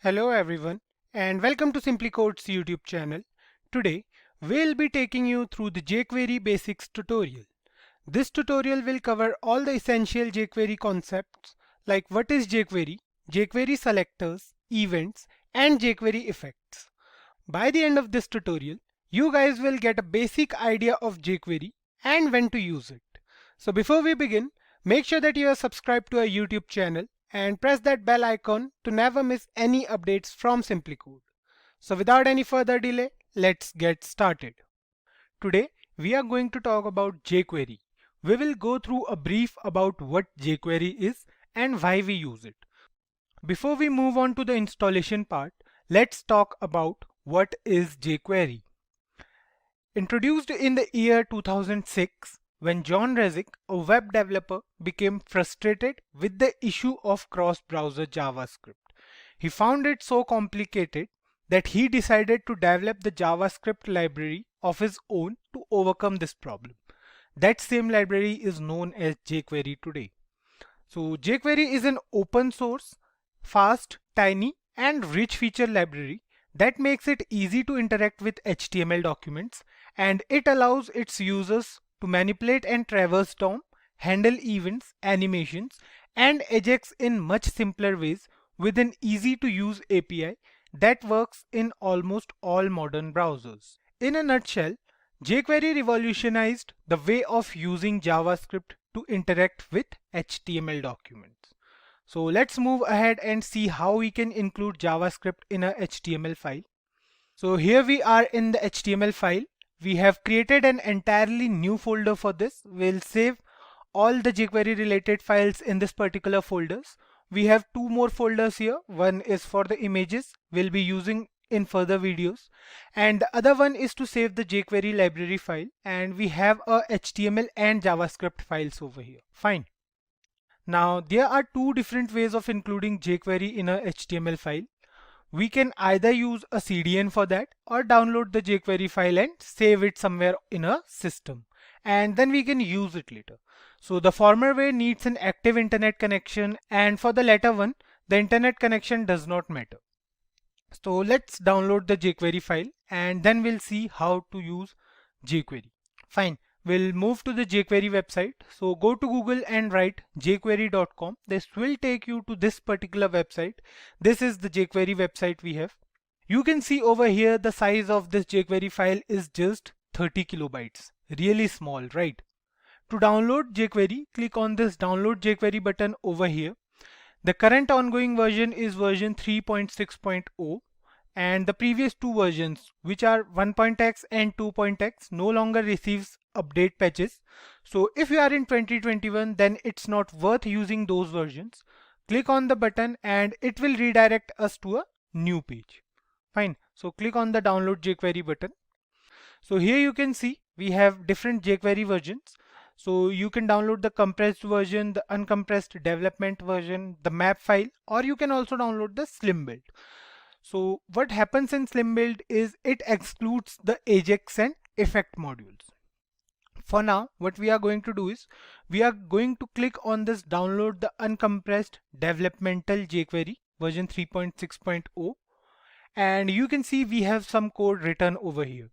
Hello everyone and welcome to Simply Code's YouTube channel. Today we'll be taking you through the jQuery basics tutorial. This tutorial will cover all the essential jQuery concepts like what is jQuery, jQuery selectors, events and jQuery effects. By the end of this tutorial, you guys will get a basic idea of jQuery and when to use it. So before we begin, make sure that you are subscribed to our YouTube channel and press that bell icon to never miss any updates from SimplyCode. So without any further delay, let's get started. Today, we are going to talk about jQuery. We will go through a brief about what jQuery is and why we use it. Before we move on to the installation part, let's talk about what is jQuery. Introduced in the year 2006, when John Resig, a web developer, became frustrated with the issue of cross-browser JavaScript. He found it so complicated that he decided to develop the JavaScript library of his own to overcome this problem. That same library is known as jQuery today. So jQuery is an open source, fast, tiny, and rich feature library that makes it easy to interact with HTML documents, and it allows its users to manipulate and traverse DOM, handle events, animations, and Ajax in much simpler ways with an easy to use API that works in almost all modern browsers. In a nutshell, jQuery revolutionized the way of using JavaScript to interact with HTML documents. So let's move ahead and see how we can include JavaScript in a HTML file. So here we are in the HTML file. We have created an entirely new folder for this. We'll save all the jQuery related files in this particular folders. We have two more folders here. One is for the images we'll be using in further videos, and the other one is to save the jQuery library file, and we have a HTML and JavaScript files over here. Fine. Now there are two different ways of including jQuery in a HTML file. We can either use a CDN for that or download the jQuery file and save it somewhere in a system, and then we can use it later. So the former way needs an active internet connection, and for the latter one, the internet connection does not matter. So let's download the jQuery file and then we'll see how to use jQuery. Fine. We'll move to the jQuery website. So go to Google and write jQuery.com. This will take you to this particular website. This is the jQuery website we have. You can see over here the size of this jQuery file is just 30 kilobytes. Really small, right? To download jQuery, click on this download jQuery button over here. The current ongoing version is version 3.6.0, and the previous two versions, which are 1.x and 2.x, no longer receives update patches. So if you are in 2021, then it's not worth using those versions. Click on the button and it will redirect us to a new page. Fine. So click on the download jQuery button. So here you can see we have different jQuery versions. So you can download the compressed version, the uncompressed development version, the map file, or you can also download the slim build. So what happens in slim build is it excludes the Ajax and effect modules. For now, what we are going to do is we are going to click on this download the uncompressed developmental jQuery version 3.6.0, and you can see we have some code written over here.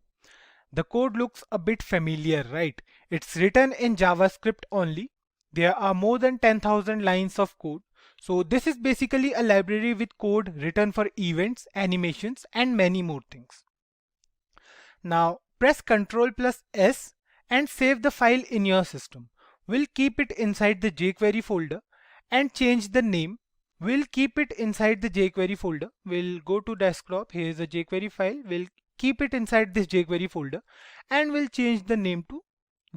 The code looks a bit familiar, right? It's written in JavaScript only. There are more than 10,000 lines of code. So this is basically a library with code written for events, animations, and many more things. Now press Ctrl+S and save the file in your system. We'll keep it inside the jQuery folder and change the name. We'll keep it inside the jQuery folder. We'll go to desktop. Here's a jQuery file. We'll keep it inside this jQuery folder and we'll change the name to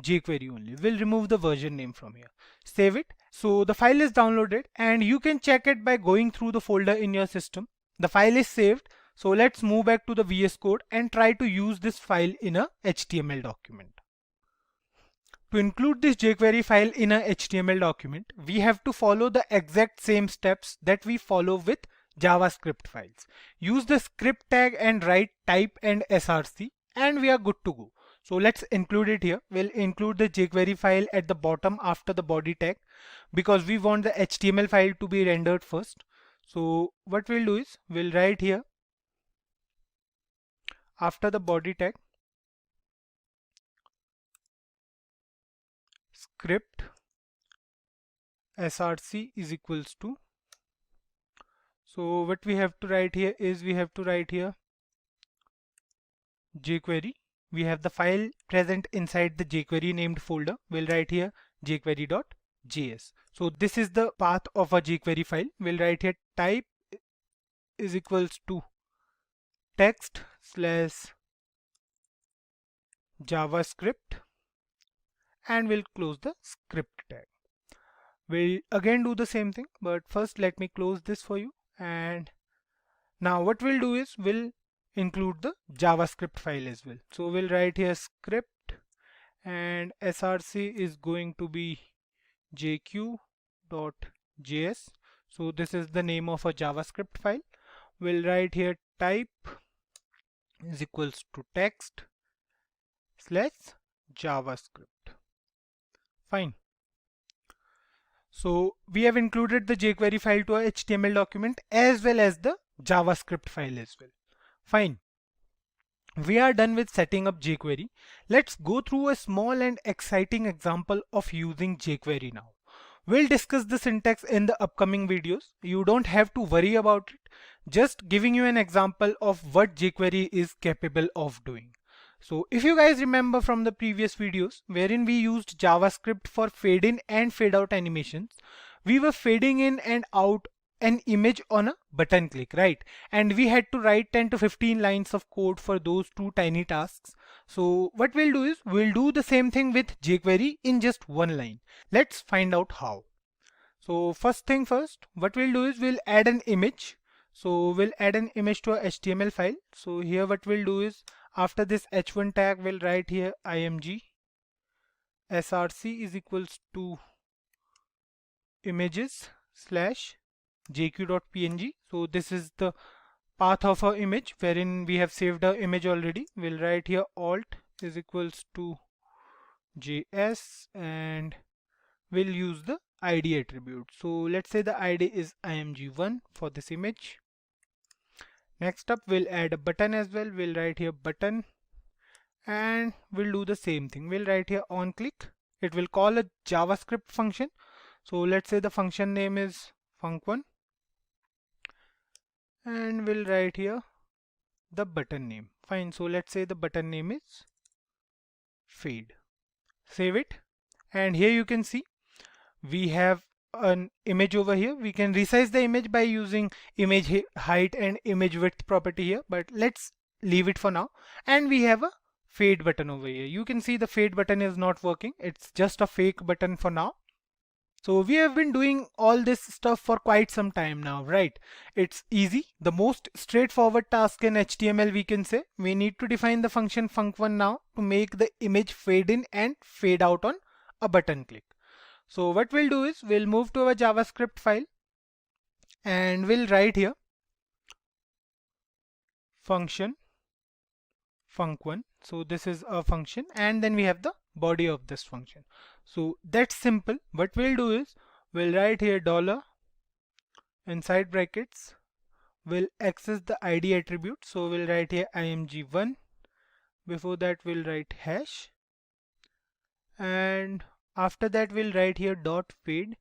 jQuery only. We'll remove the version name from here. Save it. So the file is downloaded and you can check it by going through the folder in your system. The file is saved. So let's move back to the VS Code and try to use this file in a HTML document. To include this jQuery file in a HTML document, we have to follow the exact same steps that we follow with JavaScript files. Use the script tag and write type and src and we are good to go. So let's include it here. We'll include the jQuery file at the bottom after the body tag because we want the HTML file to be rendered first. So what we'll do is we'll write here after the body tag script src is equals to, so what we have to write here is we have to write here jQuery. We have the file present inside the jQuery named folder. We'll write here jQuery.js. So this is the path of a jQuery file. We'll write here type is equals to text slash JavaScript, and we'll close the script tag. We'll again do the same thing, but first let me close this for you. And now what we'll do is we'll include the JavaScript file as well. So we'll write here script, and src is going to be jq.js. So this is the name of a JavaScript file. We'll write here type is equals to text slash JavaScript. Fine. So we have included the jQuery file to our HTML document as well as the JavaScript file as well. Fine. We are done with setting up jQuery. Let's go through a small and exciting example of using jQuery now. We'll discuss the syntax in the upcoming videos. You don't have to worry about it. Just giving you an example of what jQuery is capable of doing. So if you guys remember from the previous videos wherein we used JavaScript for fade in and fade out animations, we were fading in and out an image on a button click, right? And we had to write 10 to 15 lines of code for those two tiny tasks. So what we'll do is we'll do the same thing with jQuery in just one line. Let's find out how. So first thing first, what we'll do is we'll add an image. So we'll add an image to a HTML file. So here what we'll do is after this h1 tag we'll write here img src is equals to images slash jq.png. So this is the path of our image wherein we have saved our image already. We'll write here alt is equals to js, and we'll use the id attribute. So let's say the id is img1 for this image. Next up we'll add a button as well. We'll write here button, and we'll do the same thing. We'll write here on click. It will call a JavaScript function. So let's say the function name is func1, and we'll write here the button name. Fine. So let's say the button name is fade. Save it, and here you can see we have an image over here. We can resize the image by using image height and image width property here, but let's leave it for now. And we have a fade button over here. You can see the fade button is not working. It's just a fake button for now. So we have been doing all this stuff for quite some time now, right? It's easy. The most straightforward task in HTML, we can say. We need to define the function func1 now to make the image fade in and fade out on a button click. So what we'll do is we'll move to our JavaScript file, and we'll write here function func1. So this is a function, and then we have the body of this function. So that's simple. What we'll do is we'll write here dollar inside brackets. We'll access the id attribute. So we'll write here img1. Before that we'll write hash, and after that we'll write here dot fade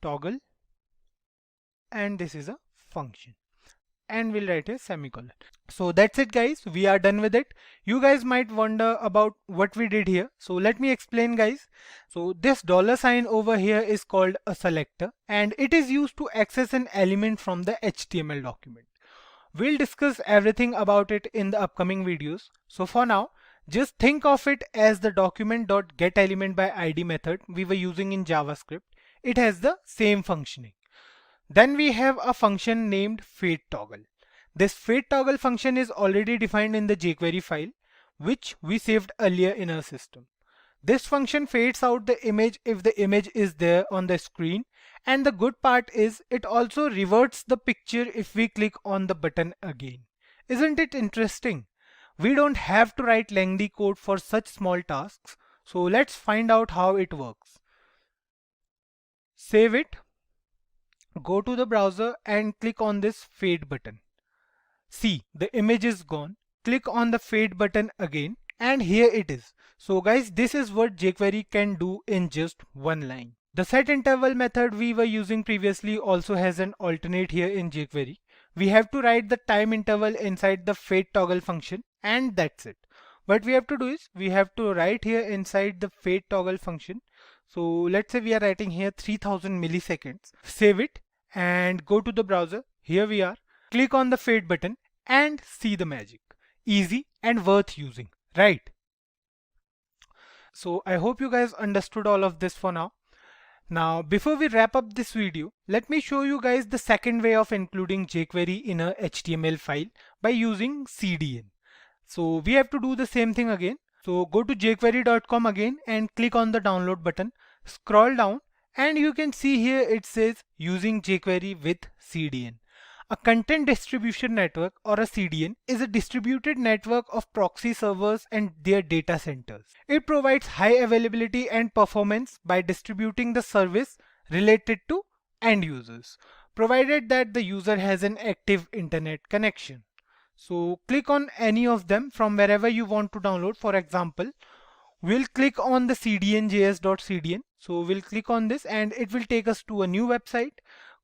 toggle, and this is a function, and we'll write a semicolon. So that's it guys, we are done with it. You guys might wonder about what we did here. So let me explain guys. So this dollar sign over here is called a selector, and it is used to access an element from the HTML document. We'll discuss everything about it in the upcoming videos. So for now, just think of it as the document.getElementById method we were using in JavaScript. It has the same functioning. Then we have a function named fade toggle. This fade toggle function is already defined in the jQuery file, which we saved earlier in our system. This function fades out the image if the image is there on the screen, and the good part is it also reverts the picture if we click on the button again. Isn't it interesting? We don't have to write lengthy code for such small tasks. So let's find out how it works. Save it. Go to the browser and click on this fade button. See, the image is gone. Click on the fade button again and here it is. So guys, this is what jQuery can do in just one line. The set interval method we were using previously also has an alternate here in jQuery. We have to write the time interval inside the fade toggle function and that's it. What we have to do is we have to write here inside the fade toggle function. So let's say we are writing here 3000 milliseconds. Save it and go to the browser. Here we are. Click on the fade button and see the magic. Easy and worth using, right? So I hope you guys understood all of this for now. Now, before we wrap up this video, let me show you guys the second way of including jQuery in a HTML file by using CDN. So we have to do the same thing again. So go to jQuery.com again and click on the download button. Scroll down and you can see here it says using jQuery with CDN. A content distribution network or a CDN is a distributed network of proxy servers and their data centers. It provides high availability and performance by distributing the service related to end users, provided that the user has an active internet connection. So click on any of them from wherever you want to download. For example, we'll click on the cdnjs.cdn. So we'll click on this and it will take us to a new website.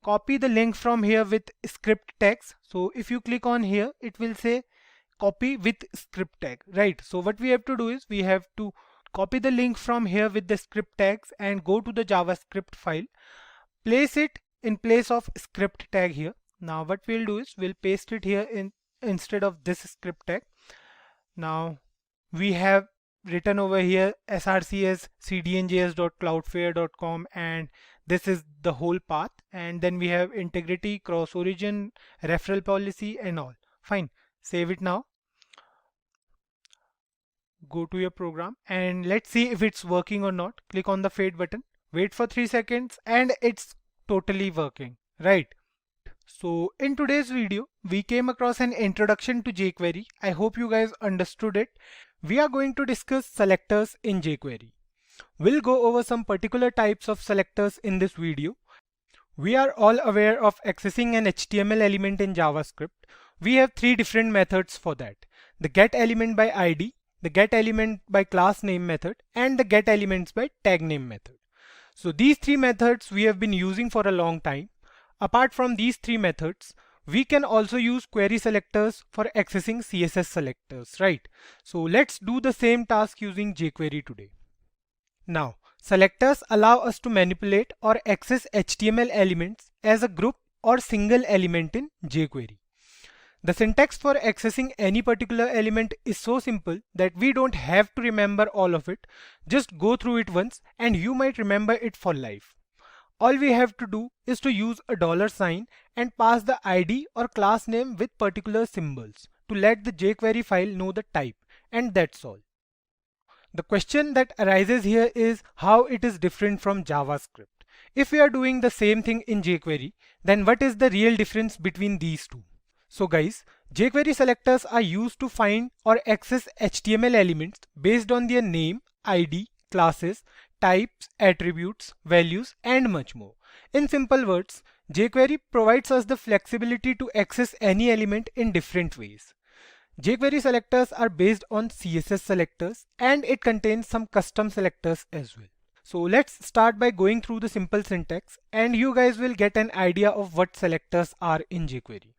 Copy the link from here with script tags. So if you click on here, it will say copy with script tag, right? So what we have to do is we have to copy the link from here with the script tags and go to the JavaScript file, place it in place of script tag here. Now what we'll do is we'll paste it here instead of this script tag. Now we have written over here src as cdnjs.cloudflare.com and this is the whole path, and then we have integrity, cross origin, referral policy and all. Fine, save it now. Go to your program and let's see if it's working or not. Click on the fade button, wait for 3 seconds and it's totally working, right? So in today's video, we came across an introduction to jQuery. I hope you guys understood it. We are going to discuss selectors in jQuery. We'll go over some particular types of selectors in this video. We are all aware of accessing an HTML element in JavaScript. We have 3 different methods for that. The get element by ID, the get element by class name method, and the get elements by tag name method. So these 3 methods we have been using for a long time. Apart from these 3 methods, we can also use query selectors for accessing CSS selectors, right? So let's do the same task using jQuery today. Now, selectors allow us to manipulate or access HTML elements as a group or single element in jQuery. The syntax for accessing any particular element is so simple that we don't have to remember all of it. Just go through it once and you might remember it for life. All we have to do is to use a $sign and pass the ID or class name with particular symbols to let the jQuery file know the type, and that's all. The question that arises here is how it is different from JavaScript. If we are doing the same thing in jQuery, then what is the real difference between these two? So guys, jQuery selectors are used to find or access HTML elements based on their name, ID, classes, types, attributes, values, and much more. In simple words, jQuery provides us the flexibility to access any element in different ways. jQuery selectors are based on CSS selectors and it contains some custom selectors as well. So let's start by going through the simple syntax and you guys will get an idea of what selectors are in jQuery.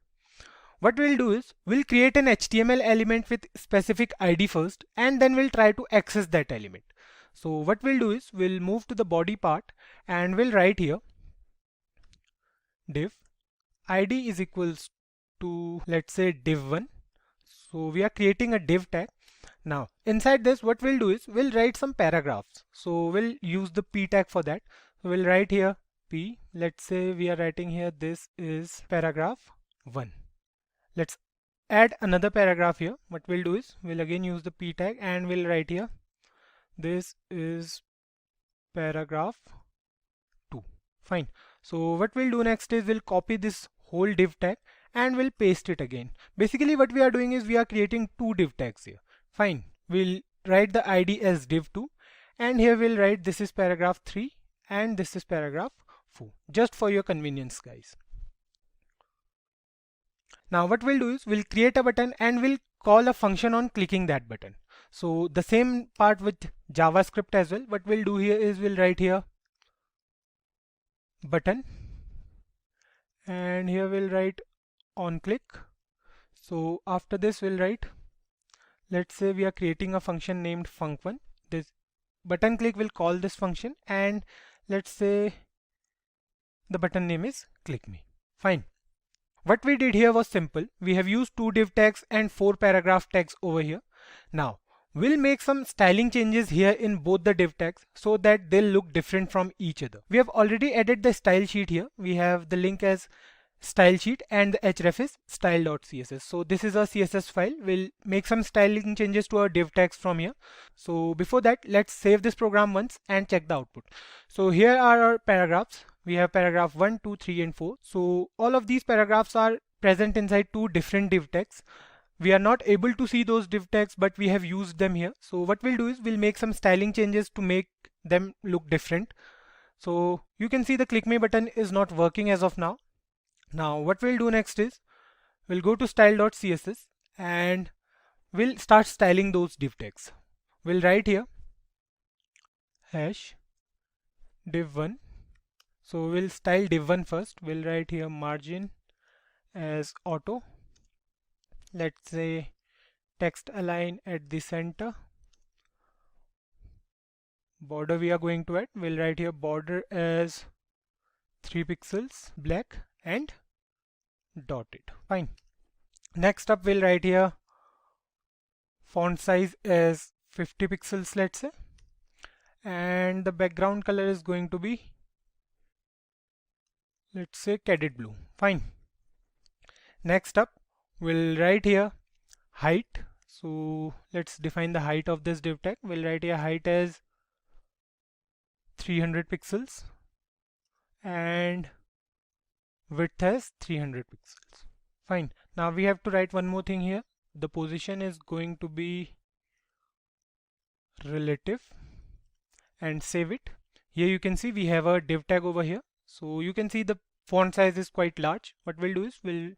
What we'll do is we'll create an HTML element with specific ID first and then we'll try to access that element. So what we'll do is we'll move to the body part and we'll write here div ID is equals to, let's say, div1. So we are creating a div tag. Now inside this what we'll do is we'll write some paragraphs. So we'll use the p tag for that. So we'll write here p. Let's say we are writing here this is paragraph 1. Let's add another paragraph here. What we'll do is we'll again use the p tag and we'll write here this is paragraph 2. Fine. So what we'll do next is we'll copy this whole div tag and we'll paste it again. Basically what we are doing is we are creating 2 div tags here. Fine. We'll write the ID as div2 and here we'll write this is paragraph 3 and this is paragraph foo, just for your convenience, guys. Now what we'll do is we'll create a button and we'll call a function on clicking that button. So the same part with JavaScript as well. What we'll do here is we'll write here button, and here we'll write on click. So after this we'll write, let's say we are creating a function named func1. This button click will call this function, and let's say the button name is click me. Fine. What we did here was simple. We have used 2 div tags and 4 paragraph tags over here. Now we'll make some styling changes here in both the div tags so that they'll look different from each other. We have already added the style sheet here. We have the link as style sheet and the href is style.css. So this is a CSS file. We'll make some styling changes to our div tags from here. So before that, let's save this program once and check the output. So here are our paragraphs. We have paragraph 1, 2, 3 and 4. So all of these paragraphs are present inside 2 different div tags. We are not able to see those div tags, but we have used them here. So what we'll do is we'll make some styling changes to make them look different. So you can see the click me button is not working as of now. Now what we'll do next is we'll go to style.css and we'll start styling those div tags. We'll write here hash div1. So we'll style div1 first. We'll write here margin as auto. Let's say text align at the center. Border we are going to add. We'll write here border as 3 pixels black and dotted. Fine. Next up we'll write here font size as 50 pixels, let's say, and the background color is going to be, let's say, caded blue. Fine. Next up we'll write here height. So let's define the height of this div tag. We'll write here height as 300 pixels and width as 300 pixels. Fine. Now we have to write one more thing here. The position is going to be relative and save it. Here you can see we have a div tag over here. So you can see the font size is quite large. What we'll do is we'll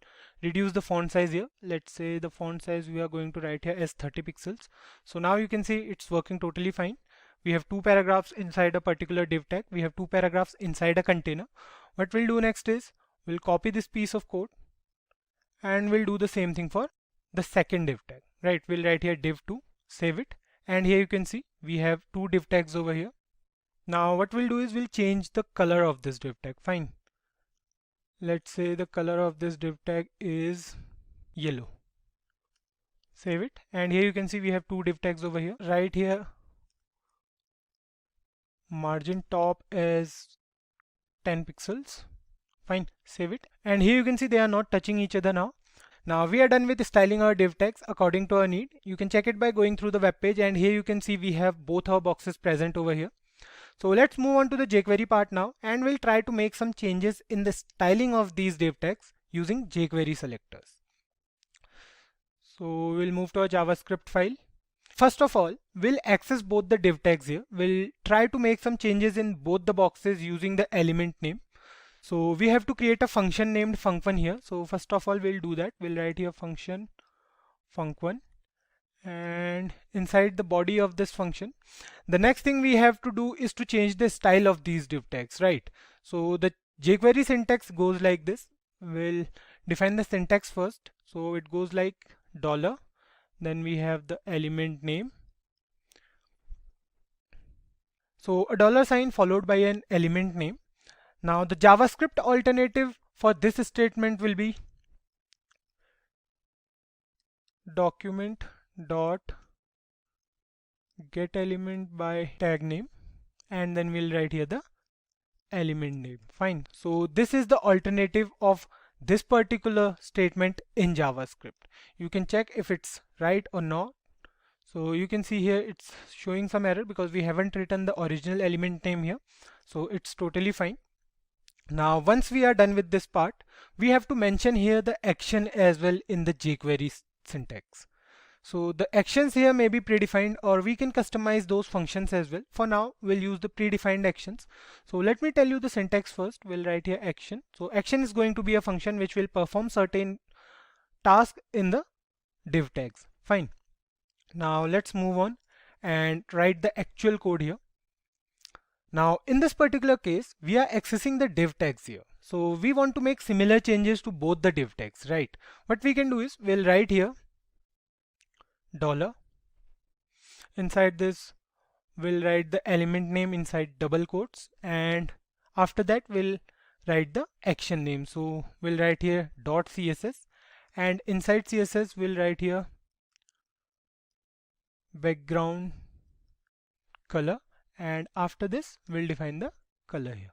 reduce the font size here. Let's say the font size we are going to write here as 30 pixels. So now you can see it's working totally fine. We have 2 paragraphs inside a particular div tag. We have 2 paragraphs inside a container. What we'll do next is we'll copy this piece of code and we'll do the same thing for the second div tag. Right, we'll write here div2, save it, and here you can see we have 2 div tags over here. Now what we'll do is we'll change the color of this div tag. Fine. Let's say the color of this div tag is yellow. Save it, and here you can see we have 2 div tags over here. Right here margin top is 10 pixels. Fine, save it, and here you can see they are not touching each other now. Now we are done with styling our div tags according to our need. You can check it by going through the web page, and here you can see we have both our boxes present over here. So let's move on to the jQuery part now, and we'll try to make some changes in the styling of these div tags using jQuery selectors. So we'll move to our JavaScript file. First of all, we'll access both the div tags here. We'll try to make some changes in both the boxes using the element name. So we have to create a function named func1 here. So first of all, we'll do that. We'll write here function func1, and inside the body of this function, the next thing we have to do is to change the style of these div tags, right? So the jQuery syntax goes like this. We'll define the syntax first. So it goes like $, then we have the element name. So a $sign followed by an element name. Now the JavaScript alternative for this statement will be document dot get element by tag name, and then we'll write here the element name. Fine. So this is the alternative of this particular statement in JavaScript. You can check if it's right or not. So you can see here it's showing some error because we haven't written the original element name here. So it's totally fine. Now once we are done with this part, we have to mention here the action as well in the jQuery syntax. So the actions here may be predefined, or we can customize those functions as well. For now, we'll use the predefined actions. So let me tell you the syntax first. We'll write here action. So action is going to be a function which will perform certain tasks in the div tags. Fine. Now let's move on and write the actual code here. Now in this particular case, we are accessing the div tags here. So we want to make similar changes to both the div tags, right? What we can do is we'll write here dollar. Inside this, we'll write the element name inside double quotes, and after that we'll write the action name. So we'll write here dot css, and inside css we'll write here background color, and after this we'll define the color here.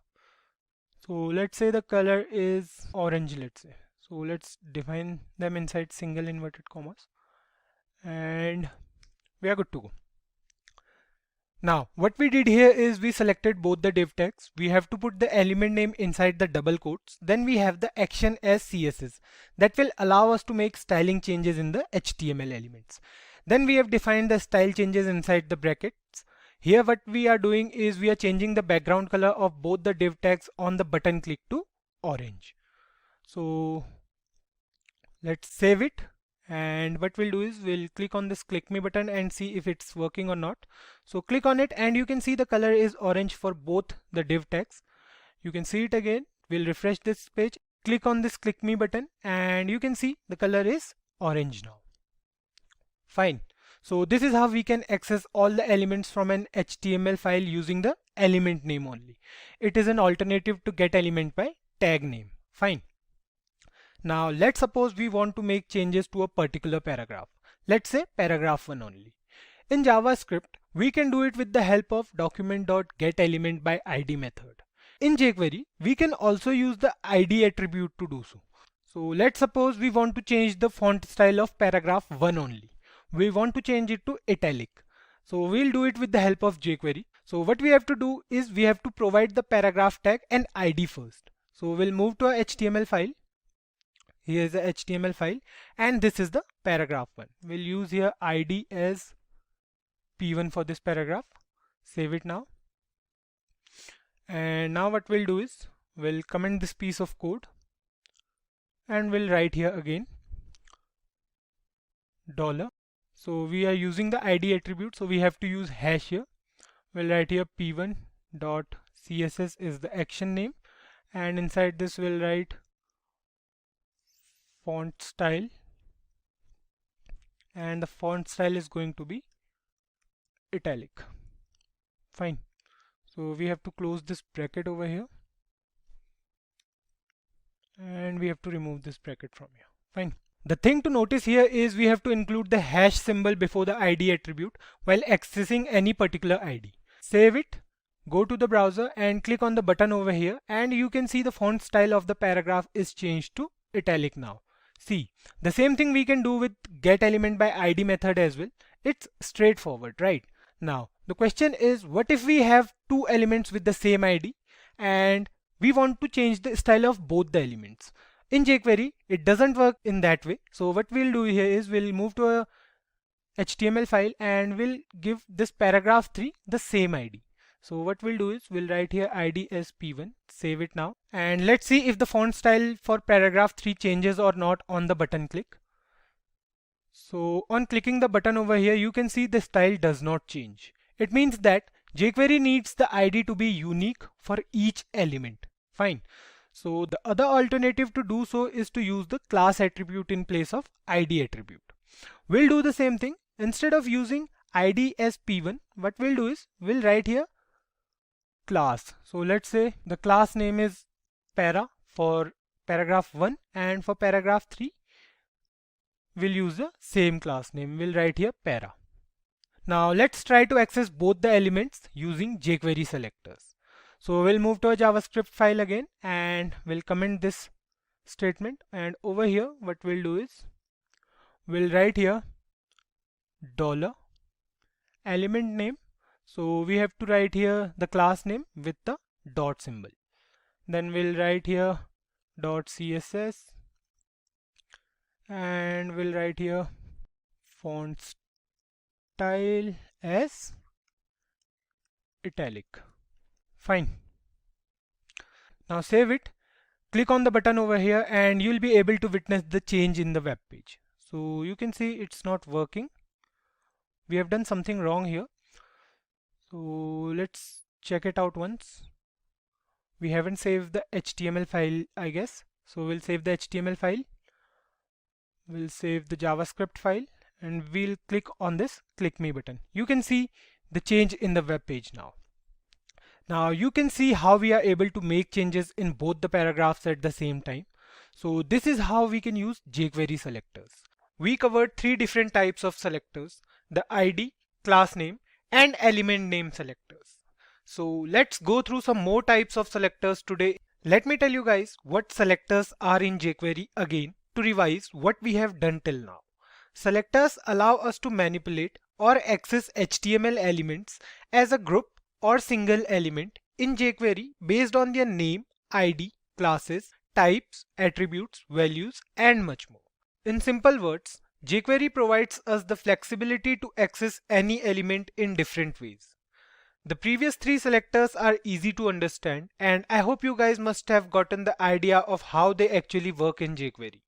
So let's say the color is orange, let's say. So let's define them inside single inverted commas, and we are good to go. Now what we did here is we selected both the div tags. We have to put the element name inside the double quotes. Then we have the action as CSS that will allow us to make styling changes in the HTML elements. Then we have defined the style changes inside the brackets. Here what we are doing is we are changing the background color of both the div tags on the button click to orange. So let's save it, and what we'll do is we'll click on this click me button and see if it's working or not. So click on it and you can see the color is orange for both the div tags. You can see it again. We'll refresh this page, click on this click me button, and you can see the color is orange now. Fine. So this is how we can access all the elements from an HTML file using the element name only. It is an alternative to get element by tag name. Fine. Now let's suppose we want to make changes to a particular paragraph. Let's say paragraph 1 only. In JavaScript, we can do it with the help of document.getElementById method. In jQuery, we can also use the ID attribute to do so. So let's suppose we want to change the font style of paragraph 1 only. We want to change it to italic. So we'll do it with the help of jQuery. So what we have to do is we have to provide the paragraph tag and ID first. So we'll move to a HTML file. Here is the HTML file, and this is the paragraph 1. We'll use here ID as P1 for this paragraph. Save it now. And now what we'll do is we'll comment this piece of code and we'll write here again dollar. So we are using the ID attribute, so we have to use hash here. We'll write here p1 dot css is the action name, and inside this we'll write font style, and the font style is going to be italic. Fine. So we have to close this bracket over here, and we have to remove this bracket from here. Fine. The thing to notice here is we have to include the hash symbol before the ID attribute while accessing any particular ID. Save it, go to the browser and click on the button over here, and you can see the font style of the paragraph is changed to italic now. See, the same thing we can do with getElementById method as well. It's straightforward, right? Now, the question is, what if we have two elements with the same ID and we want to change the style of both the elements? In jQuery, it doesn't work in that way. So what we'll do here is we'll move to a HTML file and we'll give this paragraph 3 the same ID. So what we'll do is we'll write here ID as P1, save it now, and let's see if the font style for paragraph 3 changes or not on the button click. So on clicking the button over here, you can see the style does not change. It means that jQuery needs the ID to be unique for each element. Fine. So the other alternative to do so is to use the class attribute in place of ID attribute. We'll do the same thing. Instead of using ID as P1, what we'll do is we'll write here class. So let's say the class name is para for paragraph 1, and for paragraph 3 we'll use the same class name. We'll write here para. Now let's try to access both the elements using jQuery selectors. So we'll move to a JavaScript file again and we'll comment this statement, and over here what we'll do is we'll write here dollar element name. So we have to write here the class name with the dot symbol. Then we'll write here dot css and we'll write here font style as italic. Fine. Now save it. Click on the button over here and you'll be able to witness the change in the web page. So you can see it's not working. We have done something wrong here. So let's check it out once. We haven't saved the HTML file, I guess. So we'll save the HTML file. We'll save the JavaScript file and we'll click on this click me button. You can see the change in the web page now. Now you can see how we are able to make changes in both the paragraphs at the same time. So this is how we can use jQuery selectors. We covered three different types of selectors: the ID, class name, and element name selectors. So let's go through some more types of selectors today. Let me tell you guys what selectors are in jQuery again to revise what we have done till now. Selectors allow us to manipulate or access HTML elements as a group or single element in jQuery based on their name, ID, classes, types, attributes, values, and much more. In simple words, jQuery provides us the flexibility to access any element in different ways. The previous three selectors are easy to understand, and I hope you guys must have gotten the idea of how they actually work in jQuery.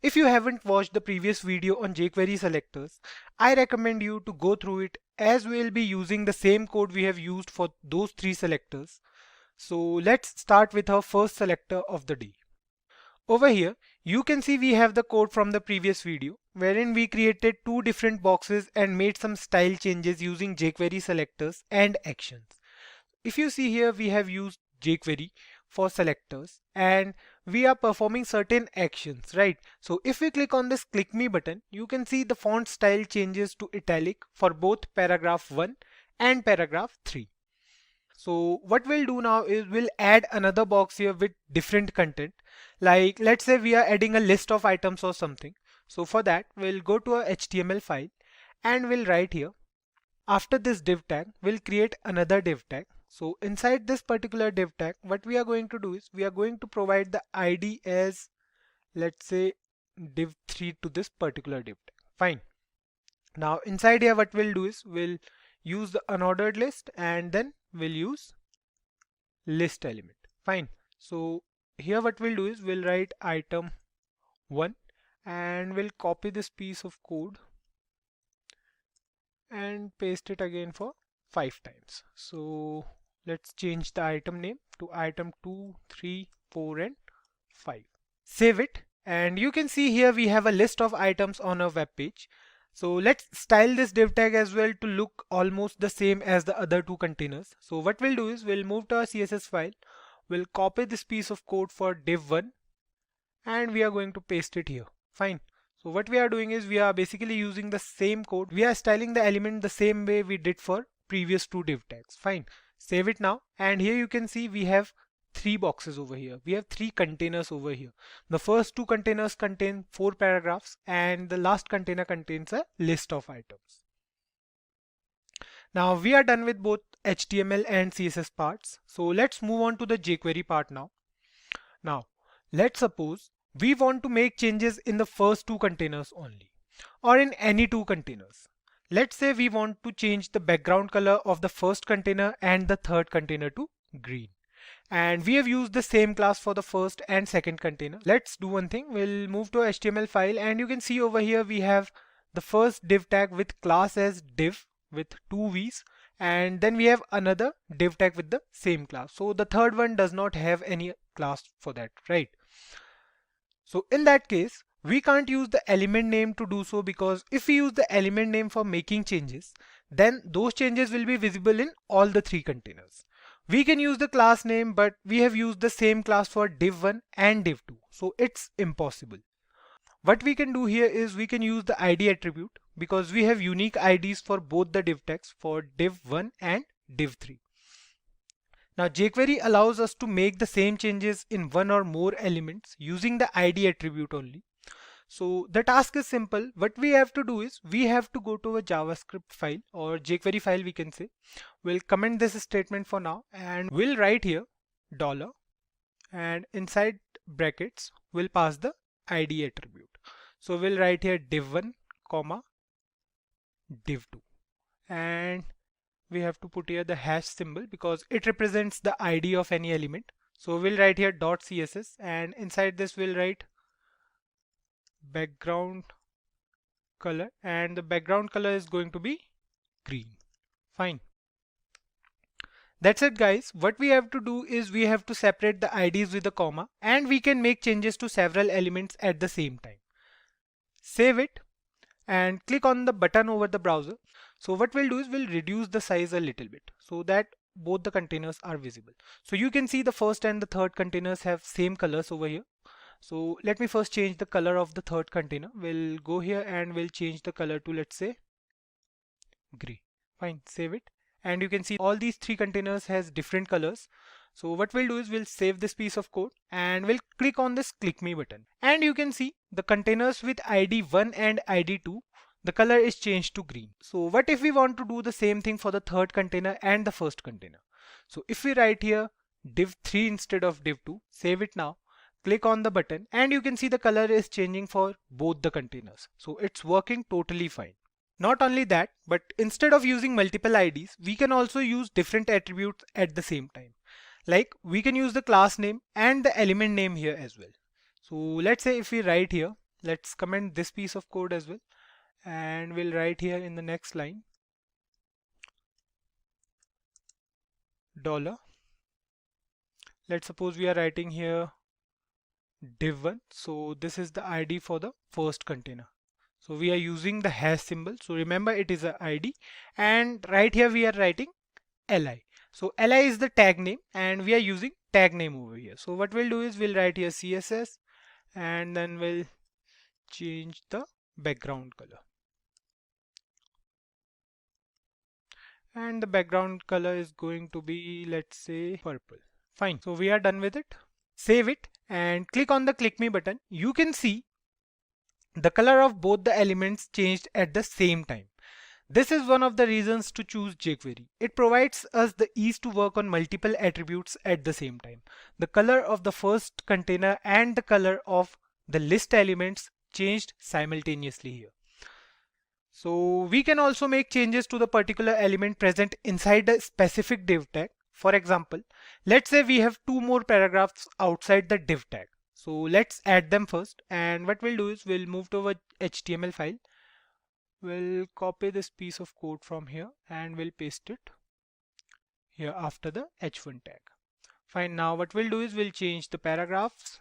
If you haven't watched the previous video on jQuery selectors, I recommend you to go through it, as we will be using the same code we have used for those three selectors. So let's start with our first selector of the day. Over here, you can see we have the code from the previous video, wherein we created two different boxes and made some style changes using jQuery selectors and actions. If you see here, we have used jQuery for selectors and we are performing certain actions, right? So if we click on this click me button, you can see the font style changes to italic for both paragraph 1 and paragraph 3. So what we'll do now is we'll add another box here with different content. Like let's say we are adding a list of items or something. So for that, we'll go to our HTML file and we'll write here. After this div tag, we'll create another div tag. So inside this particular div tag, what we are going to do is we are going to provide the ID as, let's say, div3 to this particular div tag. Fine. Now inside here, what we'll do is we'll use the unordered list and then we'll use list element. Fine. So here what we'll do is we'll write item 1 and we'll copy this piece of code and paste it again for 5 times. So let's change the item name to item 2, 3, 4 and 5. Save it and you can see here we have a list of items on our web page. So let's style this div tag as well to look almost the same as the other two containers. So what we'll do is we'll move to our CSS file. We'll copy this piece of code for div1 and we are going to paste it here. Fine. So what we are doing is we are basically using the same code. We are styling the element the same way we did for previous two div tags. Fine. Save it now. And here you can see we have three boxes over here. We have three containers over here. The first two containers contain 4 paragraphs and the last container contains a list of items. Now we are done with both HTML and CSS parts. So let's move on to the jQuery part now. Now let's suppose we want to make changes in the first two containers only, or in any two containers. Let's say we want to change the background color of the first container and the third container to green. And we have used the same class for the first and second container. Let's do one thing. We'll move to HTML file and you can see over here we have the first div tag with class as div with 2 V's, and then we have another div tag with the same class. So the third one does not have any class for that, right? So in that case, we can't use the element name to do so, because if we use the element name for making changes, then those changes will be visible in all the three containers. We can use the class name, but we have used the same class for div1 and div2, so it's impossible. What we can do here is we can use the ID attribute, because we have unique IDs for both the div tags for div1 and div3. Now jQuery allows us to make the same changes in one or more elements using the ID attribute only. So the task is simple. What we have to do is we have to go to a JavaScript file or jQuery file, we can say. We'll comment this statement for now and we'll write here dollar, and inside brackets we'll pass the ID attribute. So we'll write here div1 comma div2, and we have to put here the hash symbol because it represents the ID of any element. So we'll write here .css, and inside this we'll write background color, and the background color is going to be green. Fine. That's it, guys. What we have to do is we have to separate the IDs with a comma, and we can make changes to several elements at the same time. Save it and click on the button over the browser. So what we'll do is we'll reduce the size a little bit so that both the containers are visible. So you can see the first and the third containers have same colors over here. So let me first change the color of the third container. We'll go here and we'll change the color to, let's say, gray. Fine, save it. And you can see all these three containers has different colors. So what we'll do is we'll save this piece of code and we'll click on this click me button. And you can see the containers with ID 1 and ID 2, the color is changed to green. So what if we want to do the same thing for the third container and the first container? So if we write here div3 instead of div2, save it now, click on the button, and you can see the color is changing for both the containers. So it's working totally fine. Not only that, but instead of using multiple IDs, we can also use different attributes at the same time. Like we can use the class name and the element name here as well. So let's say if we write here, let's comment this piece of code as well, and we'll write here in the next line $. Let's suppose we are writing here div1. So this is the ID for the first container. So we are using the hash symbol. So remember it is a ID, and right here we are writing li. So li is the tag name and we are using tag name over here. So what we'll do is we'll write here CSS and then we'll change the background color. And the background color is going to be, let's say, purple. Fine. So we are done with it. Save it and click on the click me button. You can see the color of both the elements changed at the same time. This is one of the reasons to choose jQuery. It provides us the ease to work on multiple attributes at the same time. The color of the first container and the color of the list elements changed simultaneously here. So we can also make changes to the particular element present inside a specific div tag. For example, let's say we have two more paragraphs outside the div tag. So let's add them first, and what we'll do is we'll move to our HTML file. We'll copy this piece of code from here and we'll paste it here after the h1 tag. Fine, now what we'll do is we'll change the paragraphs.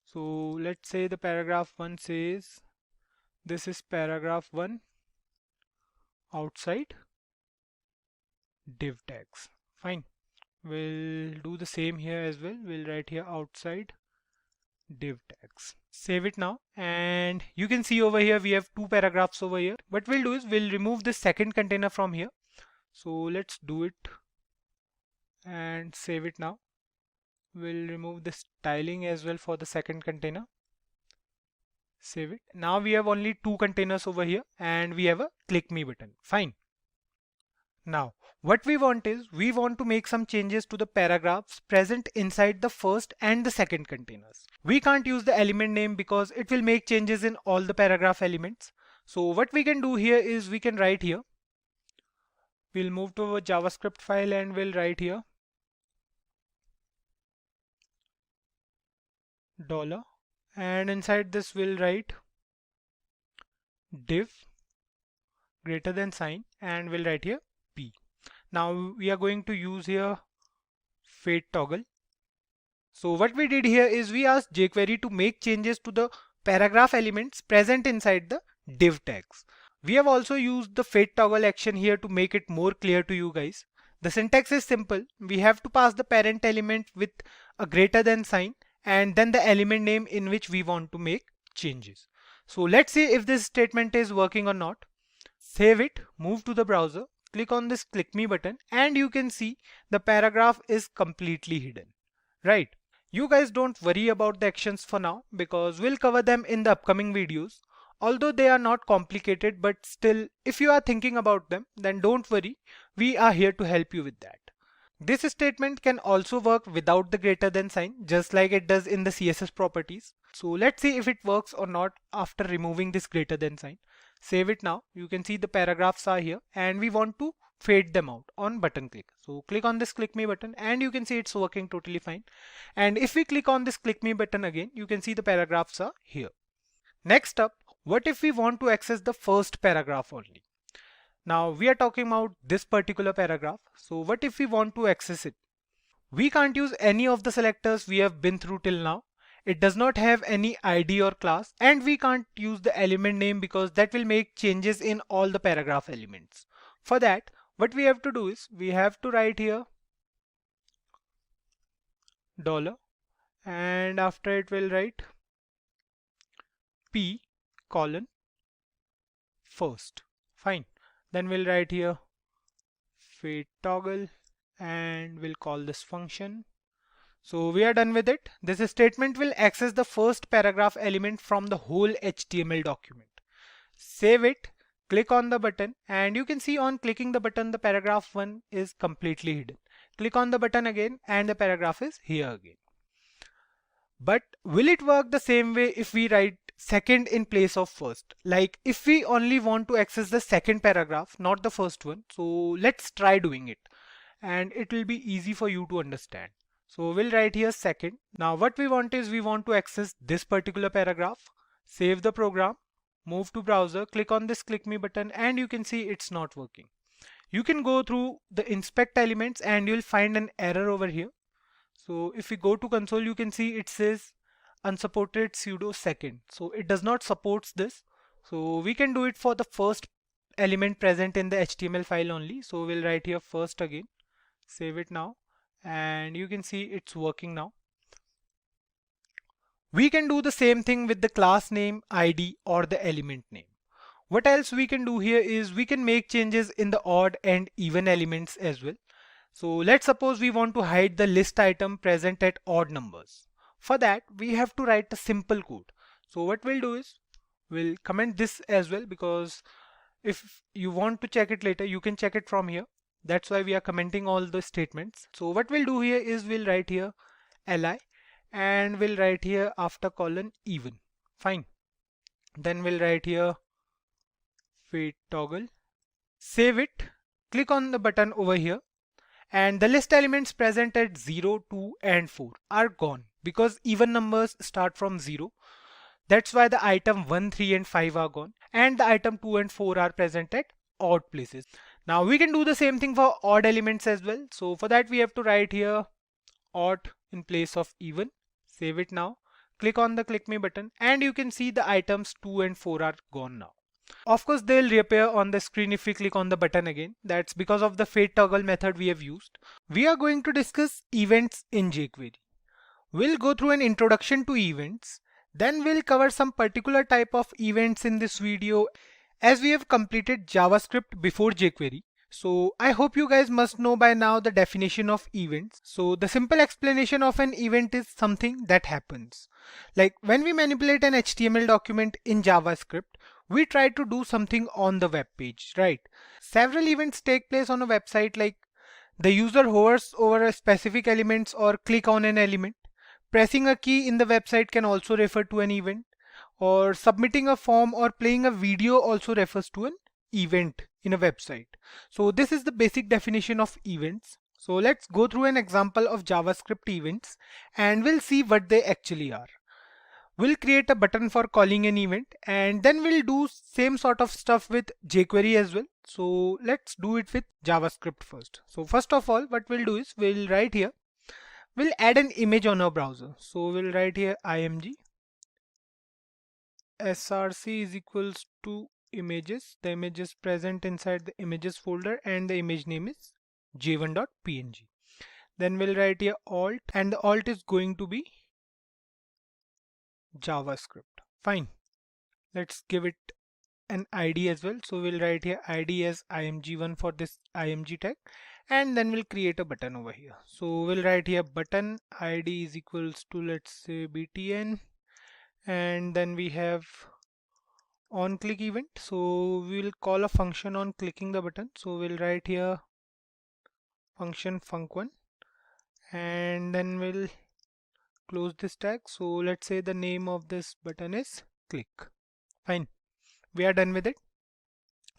So let's say the paragraph 1 says this is paragraph 1 outside div tags. Fine, we'll do the same here as well. We'll write here outside div tags. Save it now, and you can see over here we have two paragraphs over here. What we'll do is we'll remove the second container from here. So let's do it and save it now. We'll remove the styling as well for the second container. Save it. Now we have only two containers over here and we have a click me button. Fine. Now what we want is we want to make some changes to the paragraphs present inside the first and the second containers. We can't use the element name because it will make changes in all the paragraph elements. So what we can do here is we can write here. We'll move to our JavaScript file and we'll write here $, and inside this we'll write div greater than sign and we'll write here p. Now we are going to use here fade toggle. So what we did here is we asked jQuery to make changes to the paragraph elements present inside the div tags. We have also used the fade toggle action here to make it more clear to you guys. The syntax is simple. We have to pass the parent element with a greater than sign and then the element name in which we want to make changes. So let's see if this statement is working or not. Save it, move to the browser, click on this click me button, and you can see the paragraph is completely hidden. Right? You guys don't worry about the actions for now because we'll cover them in the upcoming videos. Although they are not complicated, but still if you are thinking about them, then don't worry, we are here to help you with that. This statement can also work without the greater than sign, just like it does in the CSS properties. So let's see if it works or not after removing this greater than sign. Save it now. You can see the paragraphs are here and we want to fade them out on button click. So click on this click me button and you can see it's working totally fine. And if we click on this click me button again, you can see the paragraphs are here. Next up, what if we want to access the first paragraph only? Now we are talking about this particular paragraph. So what if we want to access it? We can't use any of the selectors we have been through till now. It does not have any ID or class, and we can't use the element name because that will make changes in all the paragraph elements. For that, what we have to do is we have to write here dollar, and after it will write p colon first. Fine. Then we'll write here fade toggle and we'll call this function. So we are done with it. This statement will access the first paragraph element from the whole HTML document. Save it, click on the button, and you can see on clicking the button the paragraph 1 is completely hidden. Click on the button again and the paragraph is here again. But will it work the same way if we write second in place of first? Like if we only want to access the second paragraph, not the first one. So let's try doing it and it will be easy for you to understand. So we'll write here second. Now what we want is we want to access this particular paragraph. Save the program, move to browser, click on this click me button and you can see it's not working. You can go through the inspect elements and you'll find an error over here. So if we go to console, you can see it says unsupported pseudo second. So it does not supports this. So we can do it for the first element present in the HTML file only. So we'll write here first again, save it now, and you can see it's working now. We can do the same thing with the class name, ID or the element name. What else we can do here is we can make changes in the odd and even elements as well. So let's suppose we want to hide the list item present at odd numbers. For that, we have to write a simple code. So what we'll do is we'll comment this as well, because if you want to check it later, you can check it from here. That's why we are commenting all the statements. So what we'll do here is we'll write here li and we'll write here after colon even. Fine. Then we'll write here fade toggle. Save it. Click on the button over here. And the list elements present at 0, 2 and 4 are gone because even numbers start from 0. That's why the item 1, 3 and 5 are gone and the item 2 and 4 are present at odd places. Now we can do the same thing for odd elements as well. So for that we have to write here odd in place of even. Save it now. Click on the click me button and you can see the items 2 and 4 are gone now. Of course, they'll reappear on the screen if we click on the button again. That's because of the fade toggle method we have used. We are going to discuss events in jQuery. We'll go through an introduction to events. Then we'll cover some particular type of events in this video as we have completed JavaScript before jQuery. So I hope you guys must know by now the definition of events. So the simple explanation of an event is something that happens. Like when we manipulate an HTML document in JavaScript, we try to do something on the web page, right? Several events take place on a website, like the user hovers over a specific elements or click on an element. Pressing a key in the website can also refer to an event, or submitting a form or playing a video also refers to an event in a website. So this is the basic definition of events. So let's go through an example of JavaScript events and we'll see what they actually are. We'll create a button for calling an event and then we'll do same sort of stuff with jQuery as well. So let's do it with JavaScript first. So first of all, what we'll do is we'll write here, we'll add an image on our browser. So we'll write here img src is equals to images. The image is present inside the images folder and the image name is j1.png. Then we'll write here alt and the alt is going to be JavaScript. Fine. Let's give it an ID as well. So we'll write here ID as img1 for this img tag and then we'll create a button over here. So we'll write here button ID is equals to, let's say, btn, and then we have on click event. So we'll call a function on clicking the button. So we'll write here function func1 and then we'll close this tag. So let's say the name of this button is click. Fine. We are done with it.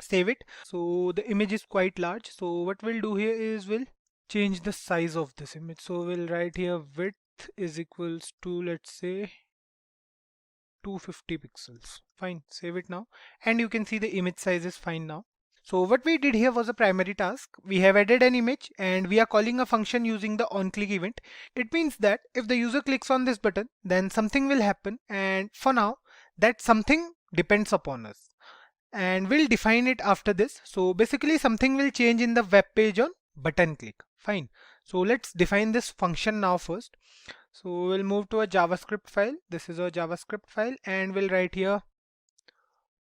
Save it. So the image is quite large. So what we'll do here is we'll change the size of this image. So we'll write here width is equals to, let's say, 250 pixels. Fine, save it now. And you can see the image size is fine now. So what we did here was a primary task. We have added an image and we are calling a function using the onClick event. It means that if the user clicks on this button, then something will happen, and for now that something depends upon us, and we'll define it after this. So basically something will change in the web page on button click. Fine. So let's define this function now first. So we'll move to a JavaScript file. This is a JavaScript file, and we'll write here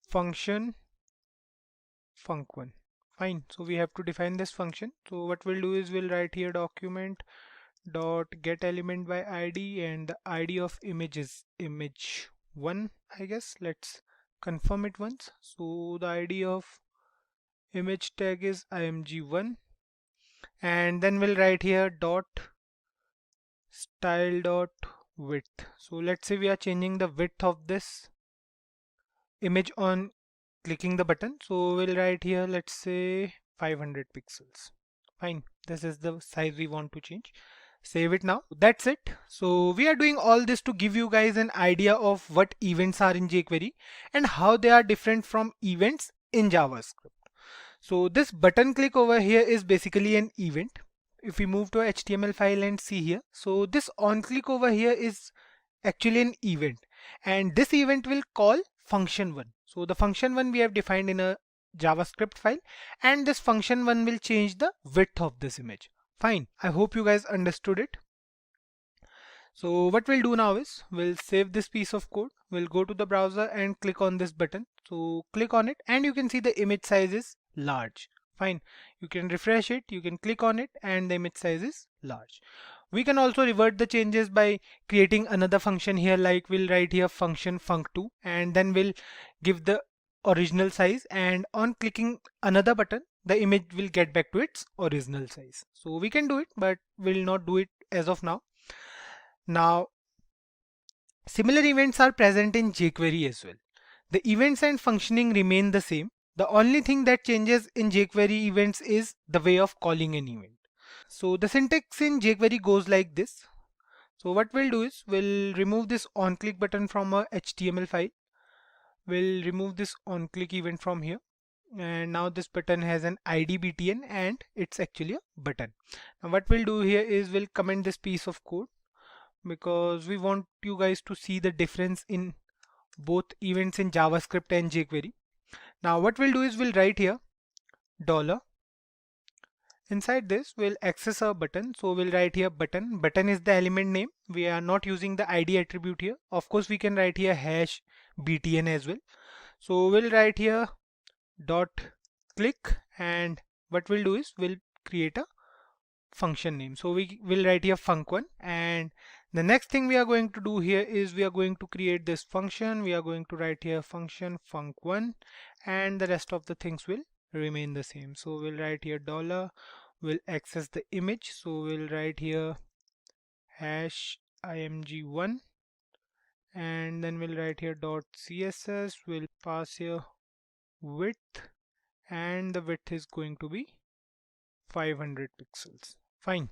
function func1. Fine. So we have to define this function. So what we'll do is we'll write here document dot get element by id, and the id of image is image1, I guess. Let's confirm it once. So the id of image tag is img1, and then we'll write here dot style dot width. So let's say we are changing the width of this image on clicking the button. So we'll write here, let's say 500 pixels. Fine, this is the size we want to change. Save it now. That's it. So we are doing all this to give you guys an idea of what events are in jQuery and how they are different from events in JavaScript. So this button click over here is basically an event. If we move to a HTML file and see here, so this on click over here is actually an event, and this event will call function1. So the function1 we have defined in a JavaScript file, and this function1 will change the width of this image. Fine. I hope you guys understood it. So what we'll do now is we'll save this piece of code. We'll go to the browser and click on this button. So click on it and you can see the image size is large. Fine. You can refresh it, you can click on it, and the image size is large. We can also revert the changes by creating another function here, like we'll write here function func2, and then we'll give the original size, and on clicking another button the image will get back to its original size. So we can do it, but we'll not do it as of now. Now, similar events are present in jQuery as well. The events and functioning remain the same. The only thing that changes in jQuery events is the way of calling an event. So the syntax in jQuery goes like this. So what we'll do is we'll remove this onClick button from a HTML file. We'll remove this onClick event from here. And now this button has an ID btn and it's actually a button. Now what we'll do here is we'll comment this piece of code, because we want you guys to see the difference in both events in JavaScript and jQuery. Now what we'll do is we'll write here $. Inside this we'll access a button. So we'll write here button. Button is the element name. We are not using the ID attribute here. Of course we can write here hash btn as well. So we'll write here dot click, and what we'll do is we'll create a function name. So we will write here func1, and the next thing we are going to do here is we are going to create this function. We are going to write here function func1, and the rest of the things will remain the same. So we'll write here $. We'll access the image. So we'll write here hash img1, and then we'll write here dot css. We'll pass here width, and the width is going to be 500 pixels. Fine.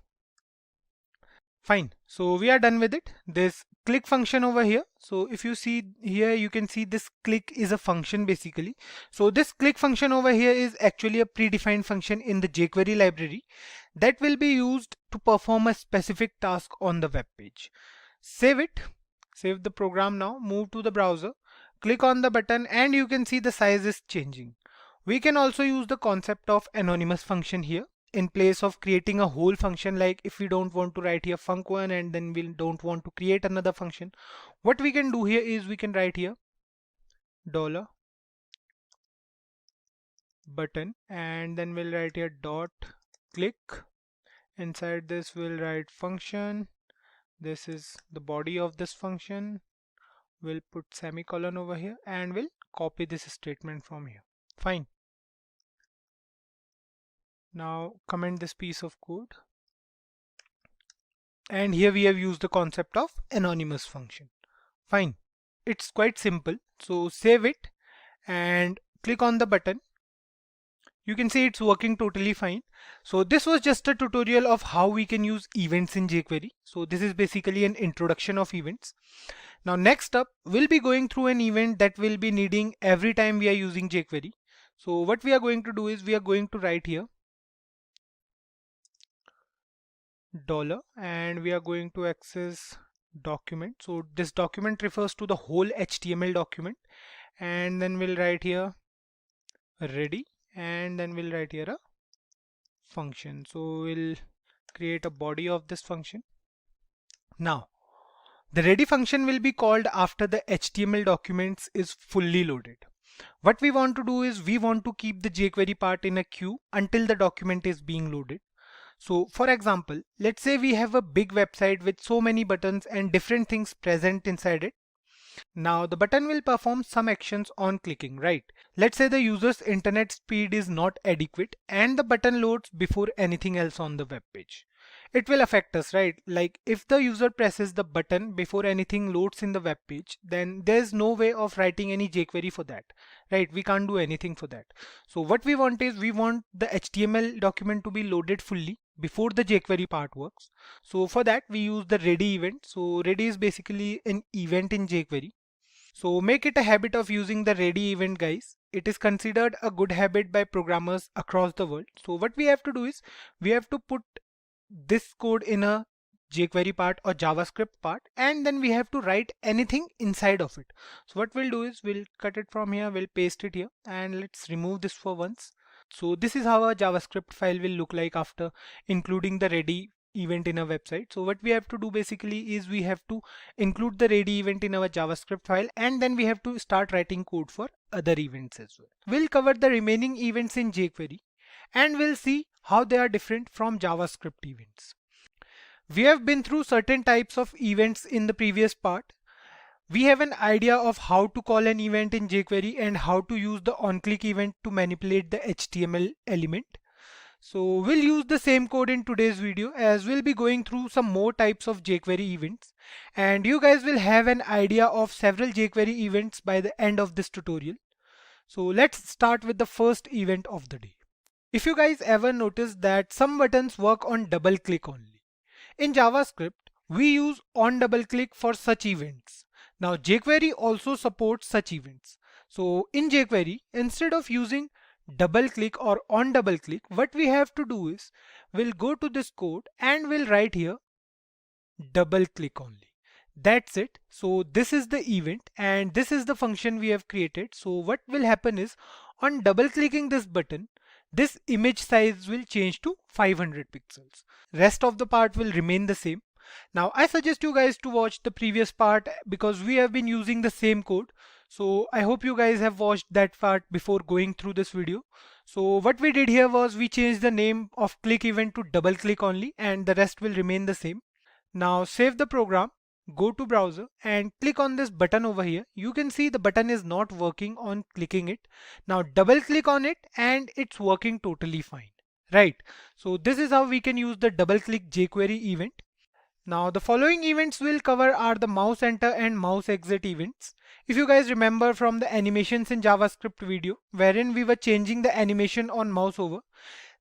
Fine. So we are done with it. This click function over here. So if you see here, you can see this click is a function basically. So this click function over here is actually a predefined function in the jQuery library that will be used to perform a specific task on the web page. Save it. Save the program now. Move to the browser. Click on the button and you can see the size is changing. We can also use the concept of anonymous function here in place of creating a whole function. Like if we don't want to write here func1 and then we don't want to create another function, what we can do here is we can write here $. Button, and then we'll write here dot click. Inside this we'll write function. This is the body of this function. We'll put semicolon over here and we'll copy this statement from here. Fine. Now comment this piece of code, and here we have used the concept of anonymous function. Fine. It's quite simple. So save it and click on the button. You can see it's working totally fine. So this was just a tutorial of how we can use events in jQuery. So this is basically an introduction of events. Now next up, we'll be going through an event that we'll be needing every time we are using jQuery. So what we are going to do is we are going to write here dollar and we are going to access document. So this document refers to the whole HTML document, and then we'll write here ready, and then we'll write here a function. So we'll create a body of this function. Now the ready function will be called after the HTML documents is fully loaded. What we want to do is we want to keep the jQuery part in a queue until the document is being loaded. So for example, let's say we have a big website with so many buttons and different things present inside it. Now the button will perform some actions on clicking, right? Let's say the user's internet speed is not adequate and the button loads before anything else on the web page. It will affect us, right? Like if the user presses the button before anything loads in the web page, then there's no way of writing any jQuery for that, right? We can't do anything for that. So what we want is we want the HTML document to be loaded fully before the jQuery part works. So for that we use the ready event. So ready is basically an event in jQuery. So make it a habit of using the ready event, guys. It is considered a good habit by programmers across the world. So what we have to do is we have to put this code in a jQuery part or JavaScript part, and then we have to write anything inside of it. So what we'll do is we'll cut it from here, we'll paste it here, and let's remove this for once. So this is how a JavaScript file will look like after including the ready event in a website. So what we have to do basically is we have to include the ready event in our JavaScript file, and then we have to start writing code for other events as well. We'll cover the remaining events in jQuery and we'll see how they are different from JavaScript events. We have been through certain types of events in the previous part. We have an idea of how to call an event in jQuery and how to use the onClick event to manipulate the HTML element. So we'll use the same code in today's video, as we'll be going through some more types of jQuery events, and you guys will have an idea of several jQuery events by the end of this tutorial. So let's start with the first event of the day. If you guys ever notice that some buttons work on double click only. In JavaScript, we use on double click for such events. Now jQuery also supports such events. So in jQuery, instead of using double click or on double click, what we have to do is we'll go to this code and we'll write here double click only. That's it. So this is the event and this is the function we have created. So what will happen is on double clicking this button, this image size will change to 500 pixels. Rest of the part will remain the same. Now I suggest you guys to watch the previous part because we have been using the same code. So I hope you guys have watched that part before going through this video. So what we did here was we changed the name of click event to double click only, and the rest will remain the same. Now save the program, go to browser and click on this button over here. You can see the button is not working on clicking it. Now double click on it and it's working totally fine, right? So this is how we can use the double click jQuery event. Now the following events we'll cover are the mouse enter and mouse exit events. If you guys remember from the animations in JavaScript video wherein we were changing the animation on mouse over,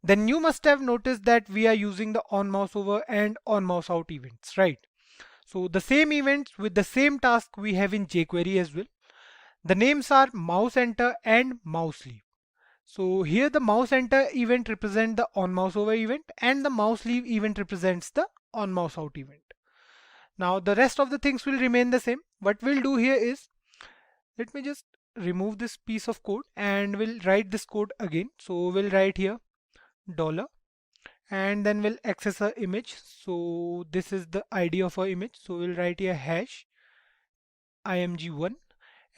then you must have noticed that we are using the on mouse over and on mouse out events, right? So the same events with the same task we have in jQuery as well. The names are mouse enter and mouse leave. So here the mouse enter event represents the on mouse over event and the mouse leave event represents the on mouse out event. Now the rest of the things will remain the same. What we'll do here is, let me just remove this piece of code and we'll write this code again. So we'll write here dollar and then we'll access our image. So this is the ID of our image. So we'll write here hash img1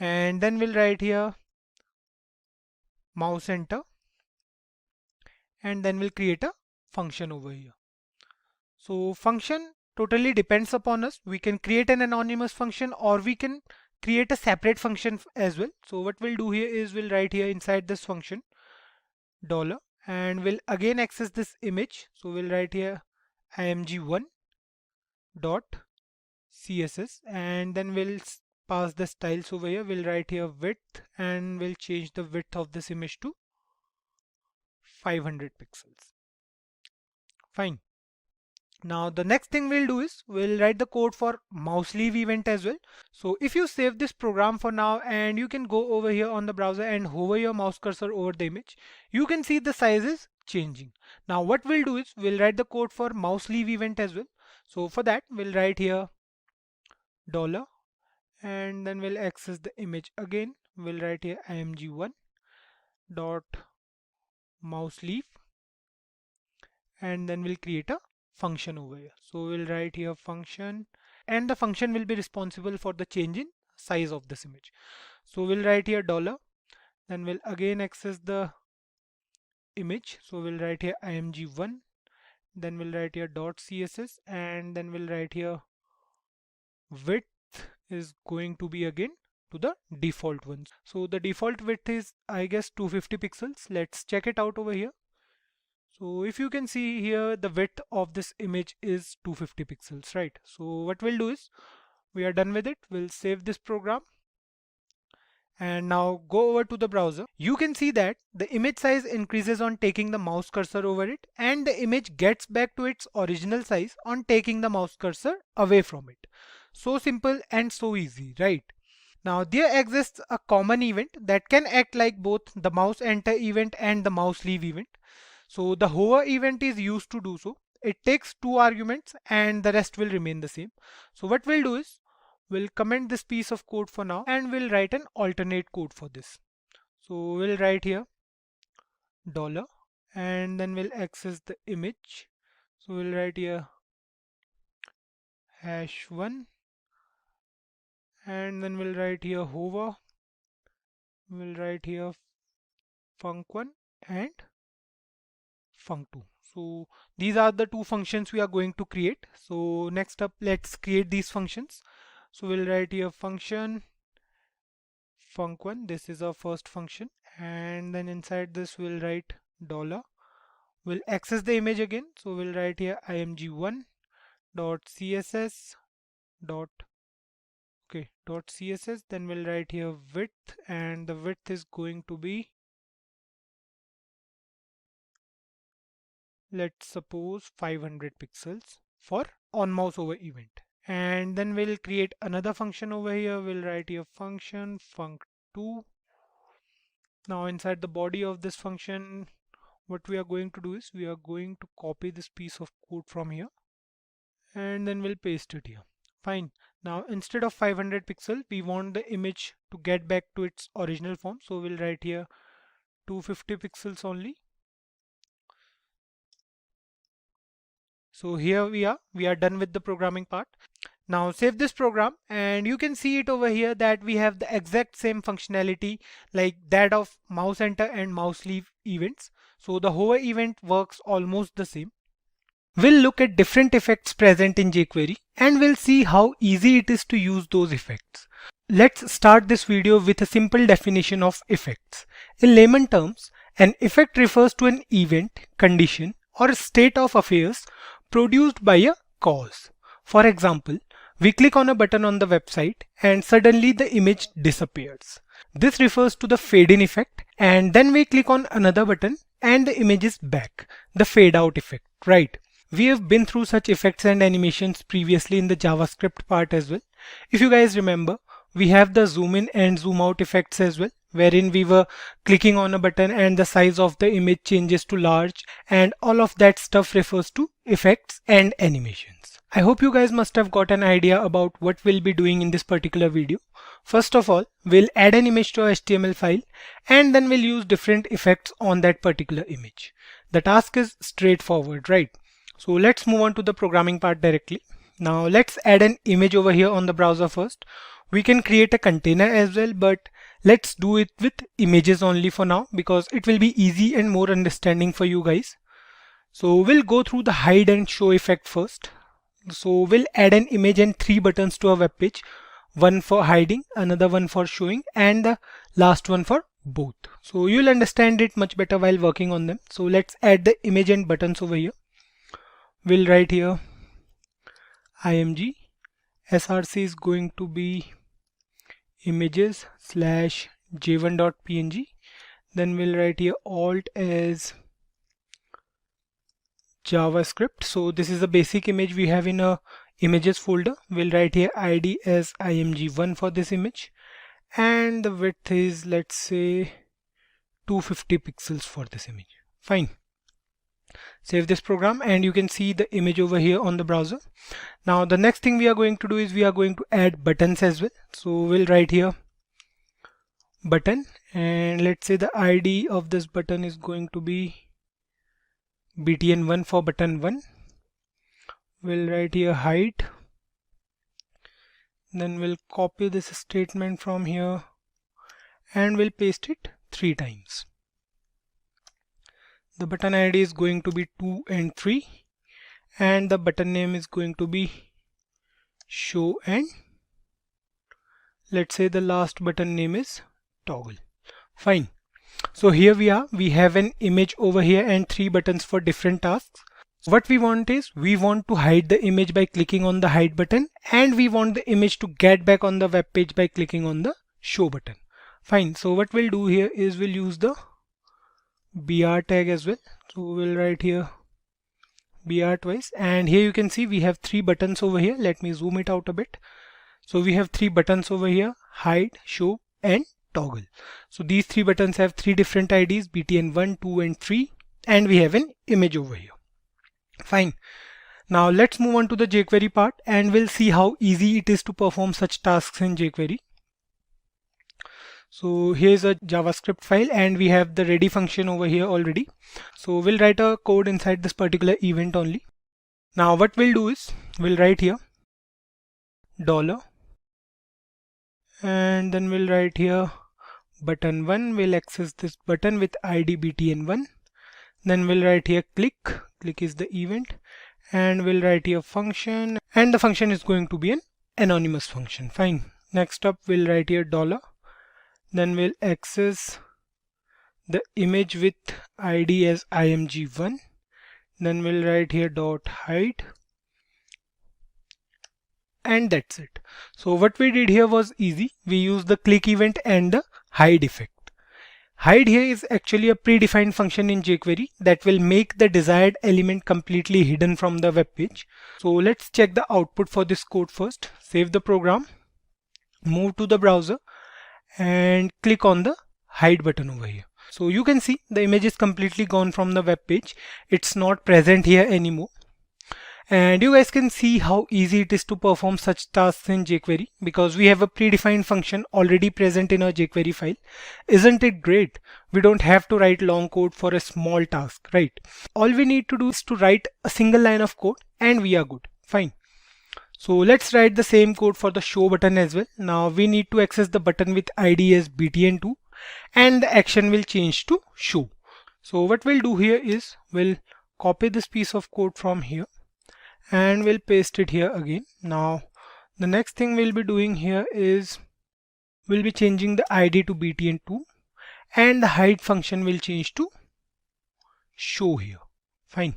and then we'll write here mouse enter and then we'll create a function over here. So function totally depends upon us. We can create an anonymous function or we can create a separate function as well. So what we'll do here is we'll write here inside this function dollar and we'll again access this image. So we'll write here img1 dot css and then we'll pass the styles over here. We'll write here width and we'll change the width of this image to 500 pixels. Fine. Now the next thing we'll do is we'll write the code for mouse leave event as well. So if you save this program for now and you can go over here on the browser and hover your mouse cursor over the image, you can see the size is changing. Now what we'll do is we'll write the code for mouse leave event as well. So for that we'll write here dollar, and then we'll access the image again. We'll write here img1 dot mouse leave, and then we'll create a function over here. So we'll write here function, and the function will be responsible for the change in size of this image. So we'll write here dollar, then we'll again access the image. So we'll write here img1, then we'll write here .css, and then we'll write here width is going to be again to the default ones. So the default width is, I guess, 250 pixels. Let's check it out over here. So if you can see here, the width of this image is 250 pixels, right? So what we'll do is we are done with it. We'll save this program and now go over to the browser. You can see that the image size increases on taking the mouse cursor over it, and the image gets back to its original size on taking the mouse cursor away from it. So simple and so easy, right? Now there exists a common event that can act like both the mouse enter event and the mouse leave event. So the hover event is used to do so. It takes 2 arguments and the rest will remain the same. So what we'll do is we'll comment this piece of code for now and we'll write an alternate code for this. So we'll write here dollar, and then we'll access the image. So we'll write here #1, and then we'll write here hover. We'll write here func1 and func2. So these are the 2 functions we are going to create. So next up, let's create these functions. So we'll write here function func1. This is our first function, and then inside this we'll write dollar. We'll access the image again. So we'll write here img1 dot css dot css. Then we'll write here width, and the width is going to be, let's suppose, 500 pixels for on mouse over event. And then we'll create another function over here. We'll write here function func2. Now inside the body of this function, what we are going to do is we are going to copy this piece of code from here, and then we'll paste it here. Fine. Now instead of 500 pixel, we want the image to get back to its original form. So we'll write here 250 pixels only. So here we are done with the programming part. Now save this program, and you can see it over here that we have the exact same functionality like that of mouse enter and mouse leave events. So the hover event works almost the same. We'll look at different effects present in jQuery and we'll see how easy it is to use those effects. Let's start this video with a simple definition of effects. In layman terms, an effect refers to an event, condition, or state of affairs produced by a cause. For example, we click on a button on the website and suddenly the image disappears. This refers to the fade in effect, and then we click on another button and the image is back, the fade out effect, right? We have been through such effects and animations previously in the JavaScript part as well. If you guys remember, we have the zoom in and zoom out effects as well, wherein we were clicking on a button and the size of the image changes to large, and all of that stuff refers to effects and animations. I hope you guys must have got an idea about what we'll be doing in this particular video. First of all, we'll add an image to our HTML file, and then we'll use different effects on that particular image. The task is straightforward, right? So let's move on to the programming part directly. Now let's add an image over here on the browser first. We can create a container as well, but let's do it with images only for now because it will be easy and more understanding for you guys. So we'll go through the hide and show effect first. So we'll add an image and 3 buttons to our web page. One for hiding, another one for showing, and the last one for both. So you'll understand it much better while working on them. So let's add the image and buttons over here. We'll write here img, src is going to be images /j1.png. then we'll write here alt as JavaScript. So this is a basic image we have in a images folder. We'll write here id as img1 for this image, and the width is, let's say, 250 pixels for this image. Fine. Save this program and you can see the image over here on the browser. Now the next thing we are going to do is we are going to add buttons as well. So we'll write here button, and let's say the ID of this button is going to be btn1 for button 1. We'll write here height, then we'll copy this statement from here and we'll paste it 3 times. The button ID is going to be 2 and 3, and the button name is going to be show, and let's say the last button name is toggle. Fine. So here we have an image over here and 3 buttons for different tasks. What we want is we want to hide the image by clicking on the hide button, and we want the image to get back on the web page by clicking on the show button. Fine. So what we'll do here is we'll use the br tag as well. So we'll write here br twice, and here you can see we have 3 buttons over here. Let me zoom it out a bit. So we have 3 buttons over here: hide, show, and toggle. So these 3 buttons have 3 different IDs, btn1, 2, and 3, and we have an image over here. Fine. Now let's move on to the jQuery part and we'll see how easy it is to perform such tasks in jQuery. So here's a JavaScript file and we have the ready function over here already. So we'll write a code inside this particular event only. Now what we'll do is we'll write here $, and then we'll write here button 1. We'll access this button with ID btn1. Then we'll write here click is the event, and we'll write here function, and the function is going to be an anonymous function. Fine. Next up we'll write here $. Then we'll access the image with ID as img1. Then we'll write here .hide, and that's it. So what we did here was easy. We used the click event and the hide effect. Hide here is actually a predefined function in jQuery that will make the desired element completely hidden from the web page. So let's check the output for this code first. Save the program, move to the browser, and click on the hide button over here. So you can see the image is completely gone from the web page. It's not present here anymore. And you guys can see how easy it is to perform such tasks in jQuery because we have a predefined function already present in our jQuery file. Isn't it great? We don't have to write long code for a small task, right? All we need to do is to write a single line of code and we are good. Fine. So let's write the same code for the show button as well. Now we need to access the button with ID as btn2 and the action will change to show. So what we'll do here is we'll copy this piece of code from here and we'll paste it here again. Now the next thing we'll be doing here is we'll be changing the ID to btn2 and the hide function will change to show here. Fine.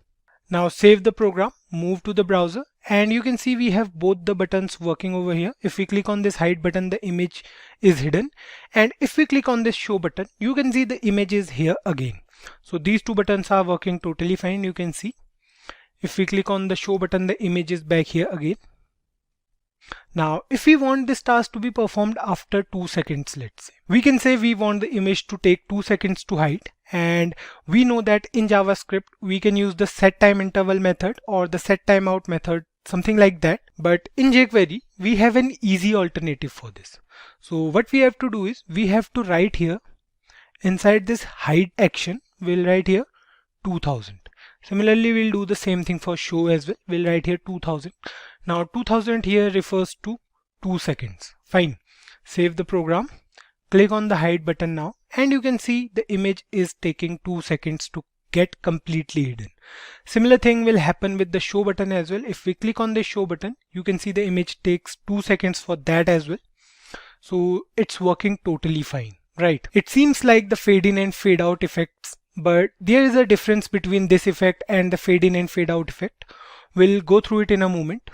Now save the program, move to the browser, and you can see we have both the buttons working over here. If we click on this hide button, the image is hidden, and if we click on this show button, you can see the image is here again. So these 2 buttons are working totally fine. You can see if we click on the show button, the image is back here again. Now if we want this task to be performed after 2 seconds, let's say, we can say we want the image to take 2 seconds to hide, and we know that in JavaScript we can use the set time interval method or the set timeout method, something like that. But in jQuery we have an easy alternative for this. So what we have to do is we have to write here inside this hide action, we'll write here 2000. Similarly, we'll do the same thing for show as well. We'll write here 2000. Now 2000 here refers to 2 seconds. Fine. Save the program. Click on the hide button now, and you can see the image is taking 2 seconds to get completely hidden. Similar thing will happen with the show button as well. If we click on the show button, you can see the image takes 2 seconds for that as well. So it's working totally fine, right? It seems like the fade in and fade out effects, but there is a difference between this effect and the fade in and fade out effect. We'll go through it in a moment.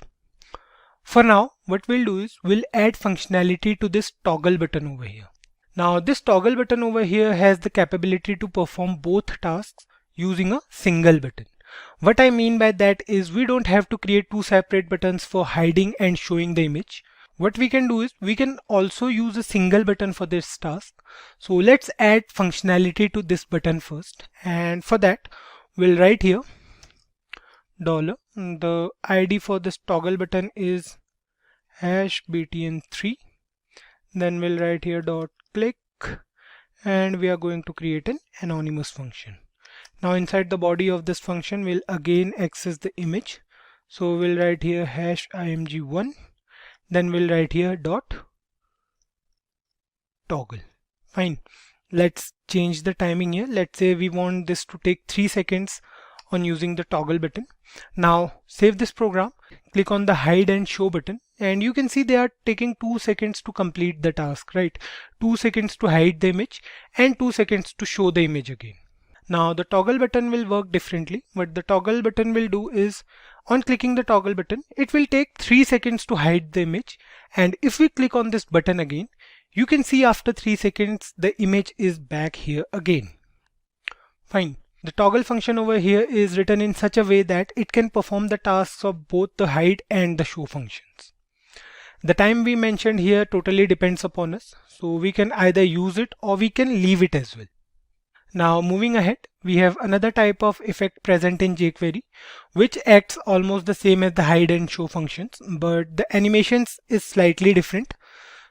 For now, what we'll do is we'll add functionality to this toggle button over here. Now this toggle button over here has the capability to perform both tasks using a single button. What I mean by that is we don't have to create two separate buttons for hiding and showing the image. What we can do is we can also use a single button for this task. So let's add functionality to this button first, and for that we'll write here dollar. The ID for this toggle button is hash btn3. Then we'll write here dot click, and we are going to create an anonymous function. Now inside the body of this function we'll again access the image. So we'll write here hash img1. Then we'll write here dot toggle. Fine. Let's change the timing here. Let's say we want this to take 3 seconds on using the toggle button. Now save this program, click on the hide and show button, and you can see they are taking 2 seconds to complete the task, right? 2 seconds to hide the image and 2 seconds to show the image again. Now the toggle button will work differently. What the toggle button will do is, on clicking the toggle button, it will take 3 seconds to hide the image, and if we click on this button again, you can see after 3 seconds the image is back here again. Fine. The toggle function over here is written in such a way that it can perform the tasks of both the hide and the show functions. The time we mentioned here totally depends upon us, so we can either use it or we can leave it as well. Now moving ahead, we have another type of effect present in jQuery which acts almost the same as the hide and show functions, but the animations is slightly different.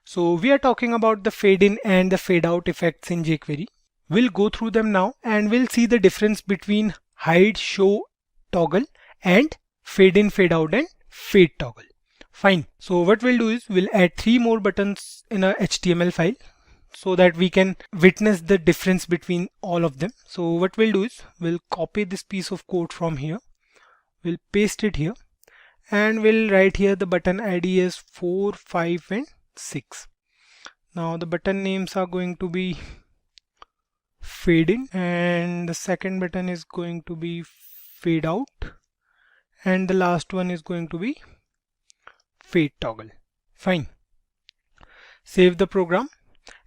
So we are talking about the fade in and the fade out effects in jQuery. We'll go through them now and we'll see the difference between hide, show, toggle and fade in, fade out and fade toggle. Fine. So what we'll do is we'll add 3 more buttons in a HTML file so that we can witness the difference between all of them. So what we'll do is we'll copy this piece of code from here, we'll paste it here, and we'll write here the button ID is 4, 5 and 6. Now the button names are going to be fade in, and the second button is going to be fade out, and the last one is going to be fade toggle. Fine. Save the program,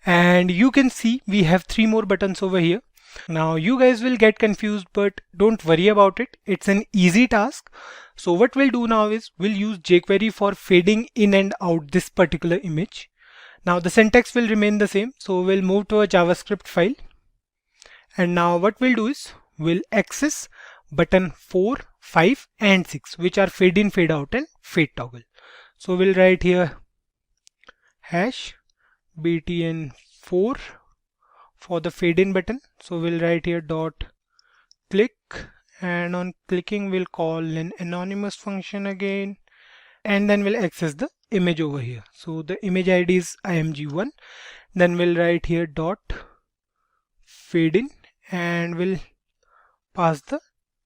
and you can see we have 3 more buttons over here. Now you guys will get confused, but don't worry about it. It's an easy task. So what we'll do now is we'll use jQuery for fading in and out this particular image. Now the syntax will remain the same. So we'll move to a JavaScript file. And now what we'll do is we'll access button 4, 5 and 6, which are fade in, fade out and fade toggle. So we'll write here hash btn4 for the fade in button. So we'll write here dot click, and on clicking we'll call an anonymous function again, and then we'll access the image over here. So the image ID is img1. Then we'll write here dot fade in, and we'll pass the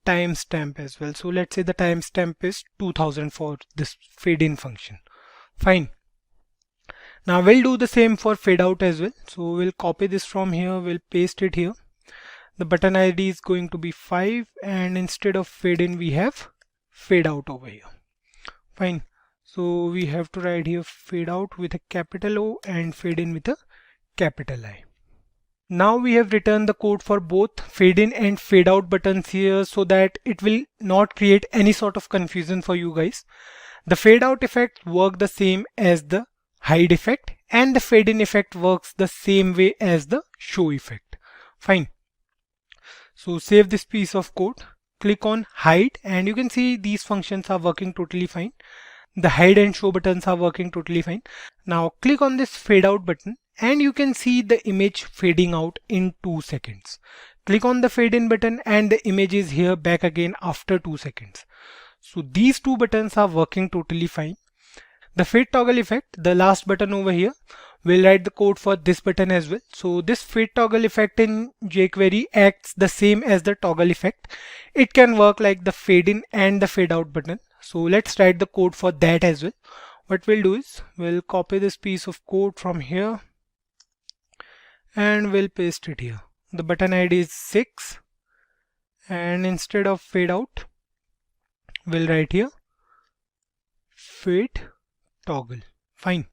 timestamp as well. So let's say the timestamp is 2000 for this fade in function. Fine. Now we'll do the same for fade out as well. So we'll copy this from here, we'll paste it here. The button ID is going to be 5, and instead of fade in we have fade out over here. Fine. So we have to write here fade out with a capital O and fade in with a capital I. Now we have written the code for both fade in and fade out buttons here so that it will not create any sort of confusion for you guys. The fade out effect works the same as the hide effect, and the fade in effect works the same way as the show effect. Fine. So save this piece of code, click on hide, and you can see these functions are working totally fine. The hide and show buttons are working totally fine. Now click on this fade out button and you can see the image fading out in 2 seconds. Click on the fade in button and the image is here back again after 2 seconds. So these 2 buttons are working totally fine. The fade toggle effect, the last button over here, we'll write the code for this button as well. So this fade toggle effect in jQuery acts the same as the toggle effect. It can work like the fade in and the fade out button. So let's write the code for that as well. What we'll do is we'll copy this piece of code from here and we'll paste it here. The button ID is 6, and instead of fade out we'll write here fade toggle. Fine.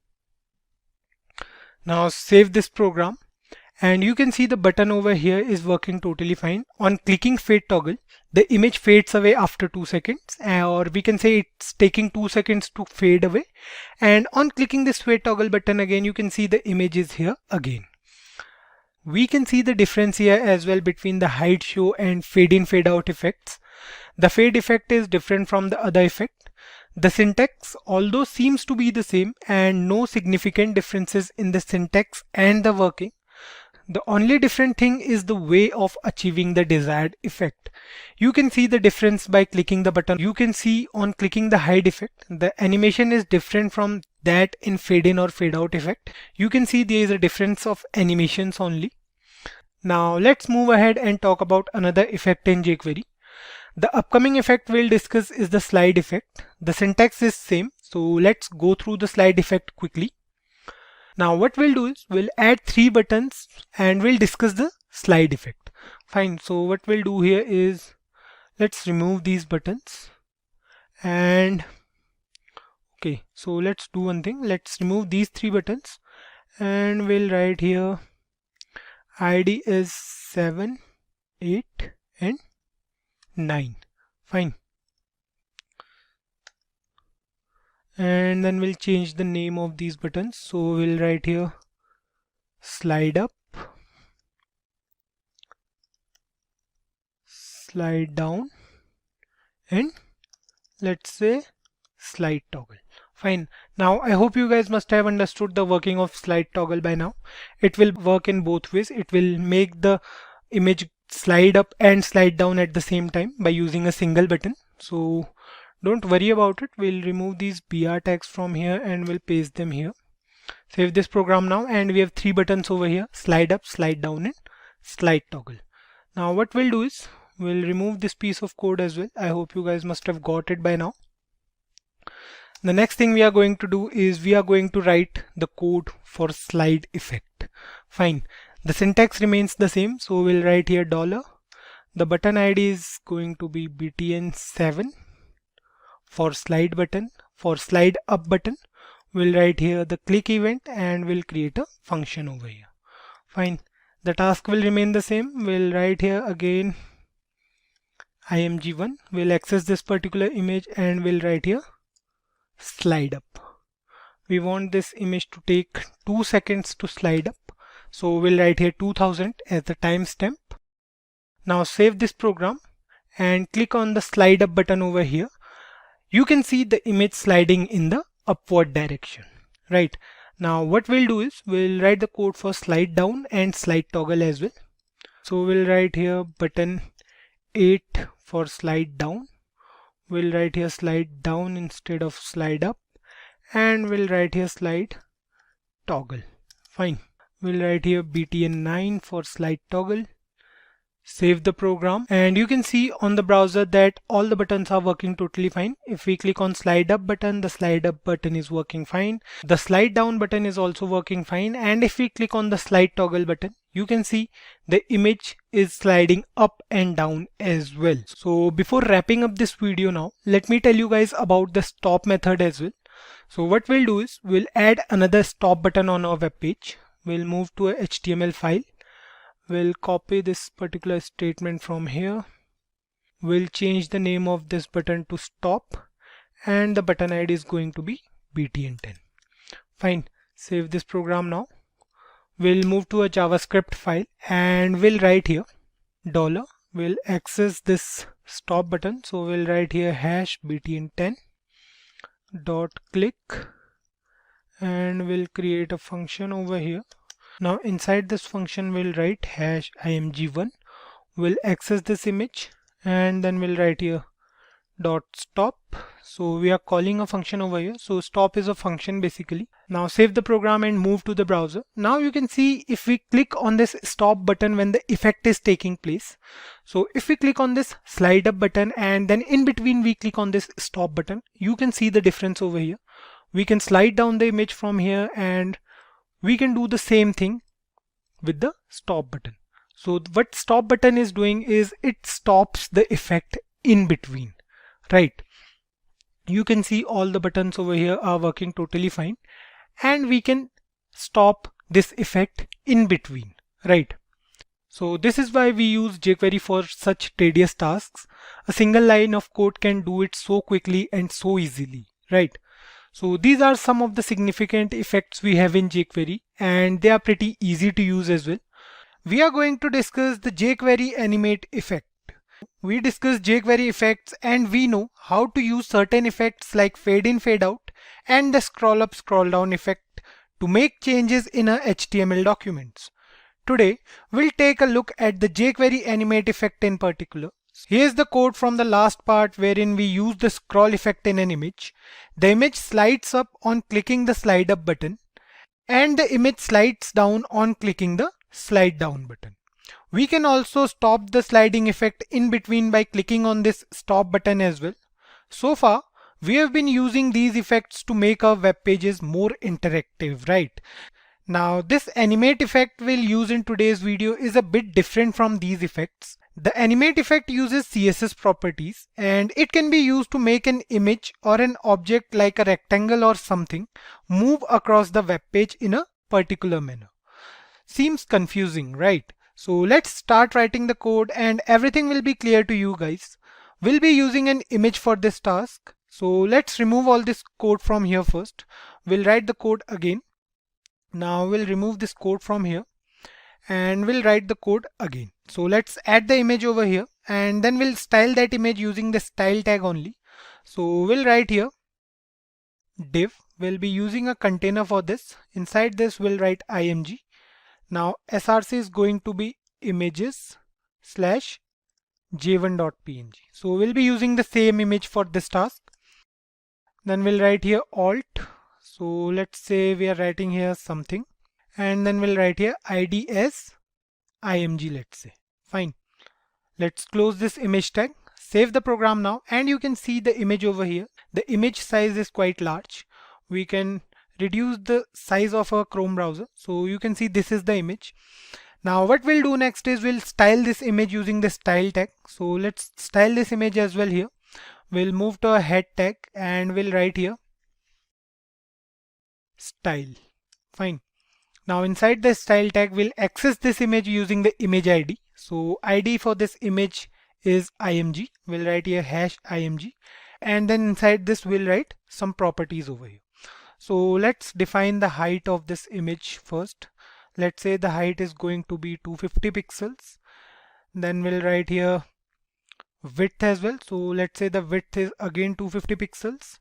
Now save this program And you can see the button over here is working totally fine. On clicking fade toggle, the image fades away after 2 seconds, or we can say it's taking 2 seconds to fade away. And on clicking this fade toggle button again, you can see the image is here again. We can see the difference here as well between the hide show and fade in fade out effects. The fade effect is different from the other effect. The syntax although seems to be the same, and no significant differences in the syntax and the working. The only different thing is the way of achieving the desired effect. You can see the difference by clicking the button. You can see on clicking the hide effect, the animation is different from that in fade in or fade out effect. You can see there is a difference of animations only. Now let's move ahead and talk about another effect in jQuery. The upcoming effect we'll discuss is the slide effect. The syntax is same, so let's go through the slide effect quickly. Now what we'll do is we'll add 3 buttons and we'll discuss the slide effect. Fine, so what we'll do here is let's remove these buttons, and okay, so let's do one thing. Let's remove these 3 buttons and we'll write here ID is 7, 8 and 9. Fine. And then we'll change the name of these buttons. So we'll write here slide up, slide down, and let's say slide toggle. Fine. Now I hope you guys must have understood the working of slide toggle by now. It will work in both ways. It will make the image slide up and slide down at the same time by using a single button. So don't worry about it. We'll remove these BR tags from here and we'll paste them here. Save this program now, and we have 3 buttons over here: slide up, slide down and slide toggle. Now what we'll do is we'll remove this piece of code as well. I hope you guys must have got it by now. The next thing we are going to do is we are going to write the code for slide effect. Fine. The syntax remains the same, so we'll write here $. The button ID is going to be btn7 for slide button. For slide up button, we'll write here the click event and we'll create a function over here. Fine. The task will remain the same. We'll write here again img1. We'll access this particular image and we'll write here slide up. We want this image to take 2 seconds to slide up, so we'll write here 2000 as the timestamp. Now save this program and click on the slide up button over here. You can see the image sliding in the upward direction. Right. Now what we'll do is we'll write the code for slide down and slide toggle as well. So we'll write here button 8 for slide down. We'll write here slide down instead of slide up, and we'll write here slide toggle. Fine. We'll write here btn9 for slide toggle. Save the program, and you can see on the browser that all the buttons are working totally fine. If we click on slide up button, the slide up button is working fine. The slide down button is also working fine, and if we click on the slide toggle button, you can see the image is sliding up and down as well. So before wrapping up this video now, let me tell you guys about the stop method as well. So what we'll do is we'll add another stop button on our web page. We'll move to a HTML file. We'll copy this particular statement from here. We'll change the name of this button to stop, and the button ID is going to be btn10. Fine. Save this program now. We'll move to a JavaScript file and we'll write here $. We'll access this stop button, so we'll write here hash btn10 dot click, and we'll create a function over here. Now inside this function we'll write hash img1. We'll access this image and then we'll write here dot stop. So we are calling a function over here. So stop is a function basically. Now save the program and move to the browser. Now you can see if we click on this stop button when the effect is taking place. So if we click on this slide up button and then in between we click on this stop button, you can see the difference over here. We can slide down the image from here and we can do the same thing with the stop button. So what stop button is doing is it stops the effect in between, right? You can see all the buttons over here are working totally fine, and we can stop this effect in between, right? So this is why we use jQuery for such tedious tasks. A single line of code can do it so quickly and so easily, right? So these are some of the significant effects we have in jQuery, and they are pretty easy to use as well. We are going to discuss the jQuery animate effect. We discussed jQuery effects and we know how to use certain effects like fade in, fade out and the scroll up, scroll down effect to make changes in a HTML documents. Today, we'll take a look at the jQuery animate effect in particular. Here's the code from the last part wherein we use the scroll effect in an image. The image slides up on clicking the slide up button and the image slides down on clicking the slide down button. We can also stop the sliding effect in between by clicking on this stop button as well. So far, we have been using these effects to make our web pages more interactive, right? Now, this animate effect we'll use in today's video is a bit different from these effects. The animate effect uses CSS properties and it can be used to make an image or an object like a rectangle or something move across the web page in a particular manner. Seems confusing, right? So let's start writing the code and everything will be clear to you guys. We'll be using an image for this task. So let's remove all this code from here first. We'll write the code again. Now we'll remove this code from here and we'll write the code again. So let's add the image over here and then we'll style that image using the style tag only. So we'll write here div. We'll be using a container for this. Inside this we'll write img. Now src is going to be images slash j1.png. So we'll be using the same image for this task. Then we'll write here alt. So let's say we are writing here something and then we'll write here id as img, let's say. Fine. Let's close this image tag, save the program now, and you can see the image over here. The image size is quite large. We can reduce the size of a Chrome browser. So you can see this is the image. Now what we'll do next is we'll style this image using the style tag. So let's style this image as well here. We'll move to a head tag and we'll write here style. Fine. Now inside the style tag we'll access this image using the image ID. So ID for this image is img. We'll write here hash img and then inside this we'll write some properties over here. So let's define the height of this image first. Let's say the height is going to be 250 pixels. Then we'll write here width as well. So let's say the width is again 250 pixels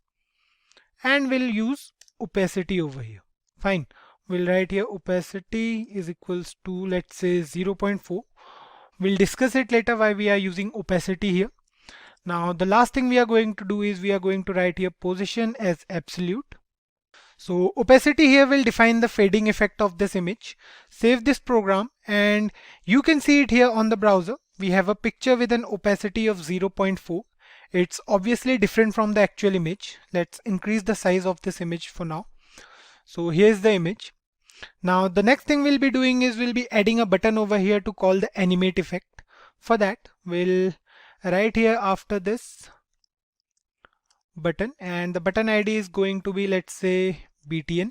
and we'll use opacity over here. Fine. We'll write here opacity is equals to, let's say, 0.4. We'll discuss it later why we are using opacity here. Now the last thing we are going to do is we are going to write here position as absolute. So opacity here will define the fading effect of this image. Save this program and you can see it here on the browser. We have a picture with an opacity of 0.4. It's obviously different from the actual image. Let's increase the size of this image for now. So here's the image. Now the next thing we'll be doing is we'll be adding a button over here to call the animate effect. For that we'll write here after this button and the button ID is going to be, let's say, btn.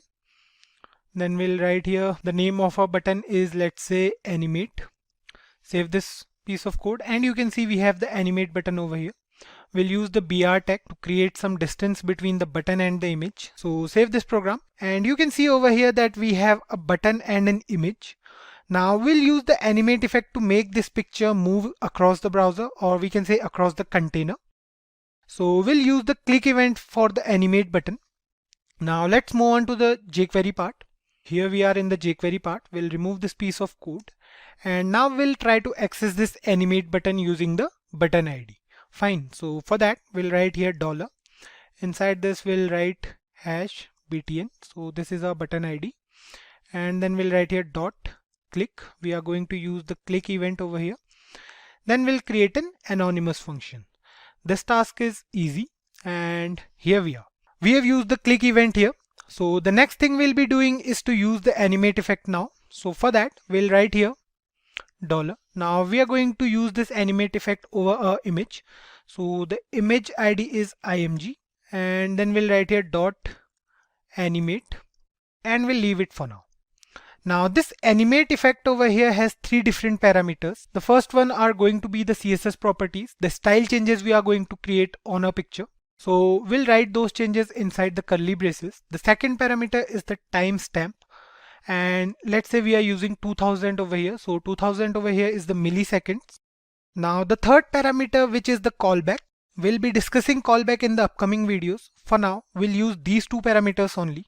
Then we'll write here the name of our button is, let's say, animate. Save this piece of code and you can see we have the animate button over here. We'll use the br tag to create some distance between the button and the image. So save this program and you can see over here that we have a button and an image. Now we'll use the animate effect to make this picture move across the browser, or we can say across the container. So we'll use the click event for the animate button. Now let's move on to the jQuery part. Here we are in the jQuery part. We'll remove this piece of code and now we'll try to access this animate button using the button ID. Fine. So for that we'll write here $. Inside this we'll write hash btn. So this is our button ID and then we'll write here dot click. We are going to use the click event over here. Then we'll create an anonymous function. This task is easy and here we are. We have used the click event here. So the next thing we'll be doing is to use the animate effect now. So for that we'll write here $. Now we are going to use this animate effect over our image. So the image ID is img and then we'll write here dot animate and we'll leave it for now. Now this animate effect over here has three different parameters. The first one are going to be the CSS properties, the style changes we are going to create on a picture. So we'll write those changes inside the curly braces. The second parameter is the timestamp. And let's say we are using 2000 over here. So 2000 over here is the milliseconds. Now the third parameter, which is the callback. We'll be discussing callback in the upcoming videos. For now, we'll use these two parameters only.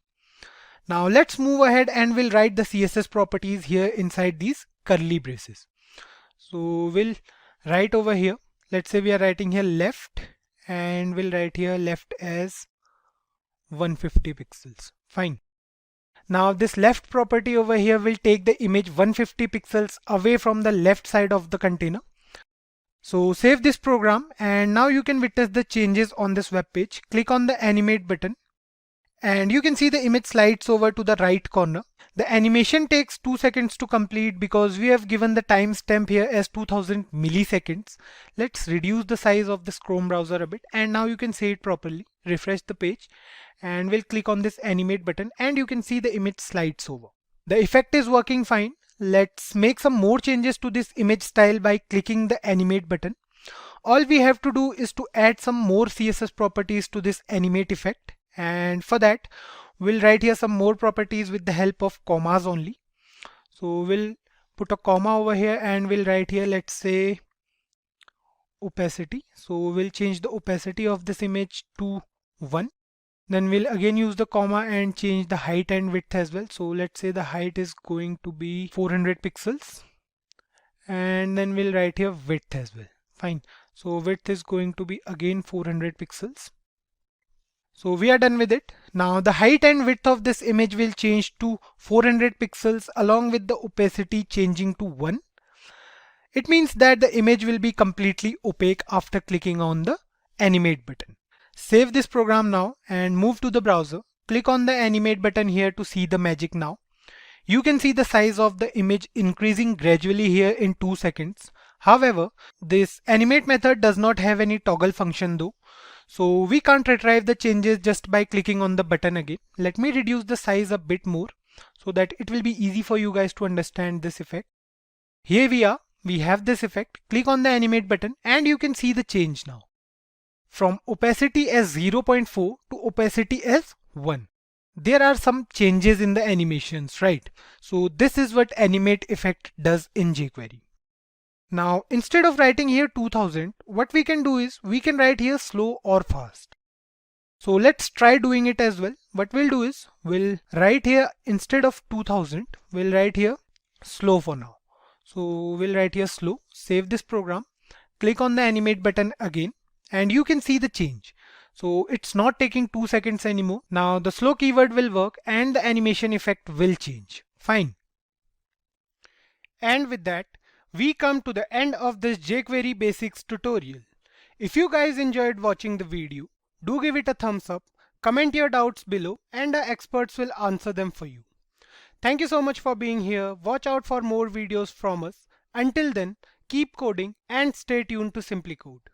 Now let's move ahead and we'll write the CSS properties here inside these curly braces. So we'll write over here. Let's say we are writing here left, and we'll write here left as 150 pixels. Fine. Now this left property over here will take the image 150 pixels away from the left side of the container. So save this program, and now you can witness the changes on this web page. Click on the animate button and you can see the image slides over to the right corner. The animation takes 2 seconds to complete because we have given the timestamp here as 2000 milliseconds. Let's reduce the size of this Chrome browser a bit, and now you can see it properly. Refresh the page and we'll click on this animate button and you can see the image slides over. The effect is working fine. Let's make some more changes to this image style by clicking the animate button. All we have to do is to add some more CSS properties to this animate effect, and for that we'll write here some more properties with the help of commas only. So we'll put a comma over here and we'll write here, let's say, opacity. So we'll change the opacity of this image to 1. Then we'll again use the comma and change the height and width as well. So let's say the height is going to be 400 pixels, and then we'll write here width as well. Fine. So width is going to be again 400 pixels. So we are done with it. Now the height and width of this image will change to 400 pixels along with the opacity changing to 1. It means that the image will be completely opaque after clicking on the animate button. Save this program now and move to the browser. Click on the animate button here to see the magic now. You can see the size of the image increasing gradually here in 2 seconds. However, this animate method does not have any toggle function though. So we can't retrieve the changes just by clicking on the button again. Let me reduce the size a bit more so that it will be easy for you guys to understand this effect. Here we are. We have this effect. Click on the animate button and you can see the change now. From opacity as 0.4 to opacity as 1. There are some changes in the animations, right? So this is what animate effect does in jQuery. Now instead of writing here 2000, what we can do is we can write here slow or fast. So let's try doing it as well. What we'll do is we'll write here, instead of 2000, we'll write here slow for now. So we'll write here slow, save this program, click on the animate button again, and you can see the change. So it's not taking 2 seconds anymore. Now the slow keyword will work and the animation effect will change. Fine. And with that, we come to the end of this jQuery basics tutorial. If you guys enjoyed watching the video, do give it a thumbs up, comment your doubts below, and our experts will answer them for you. Thank you so much for being here. Watch out for more videos from us. Until then, keep coding and stay tuned to Simply Code.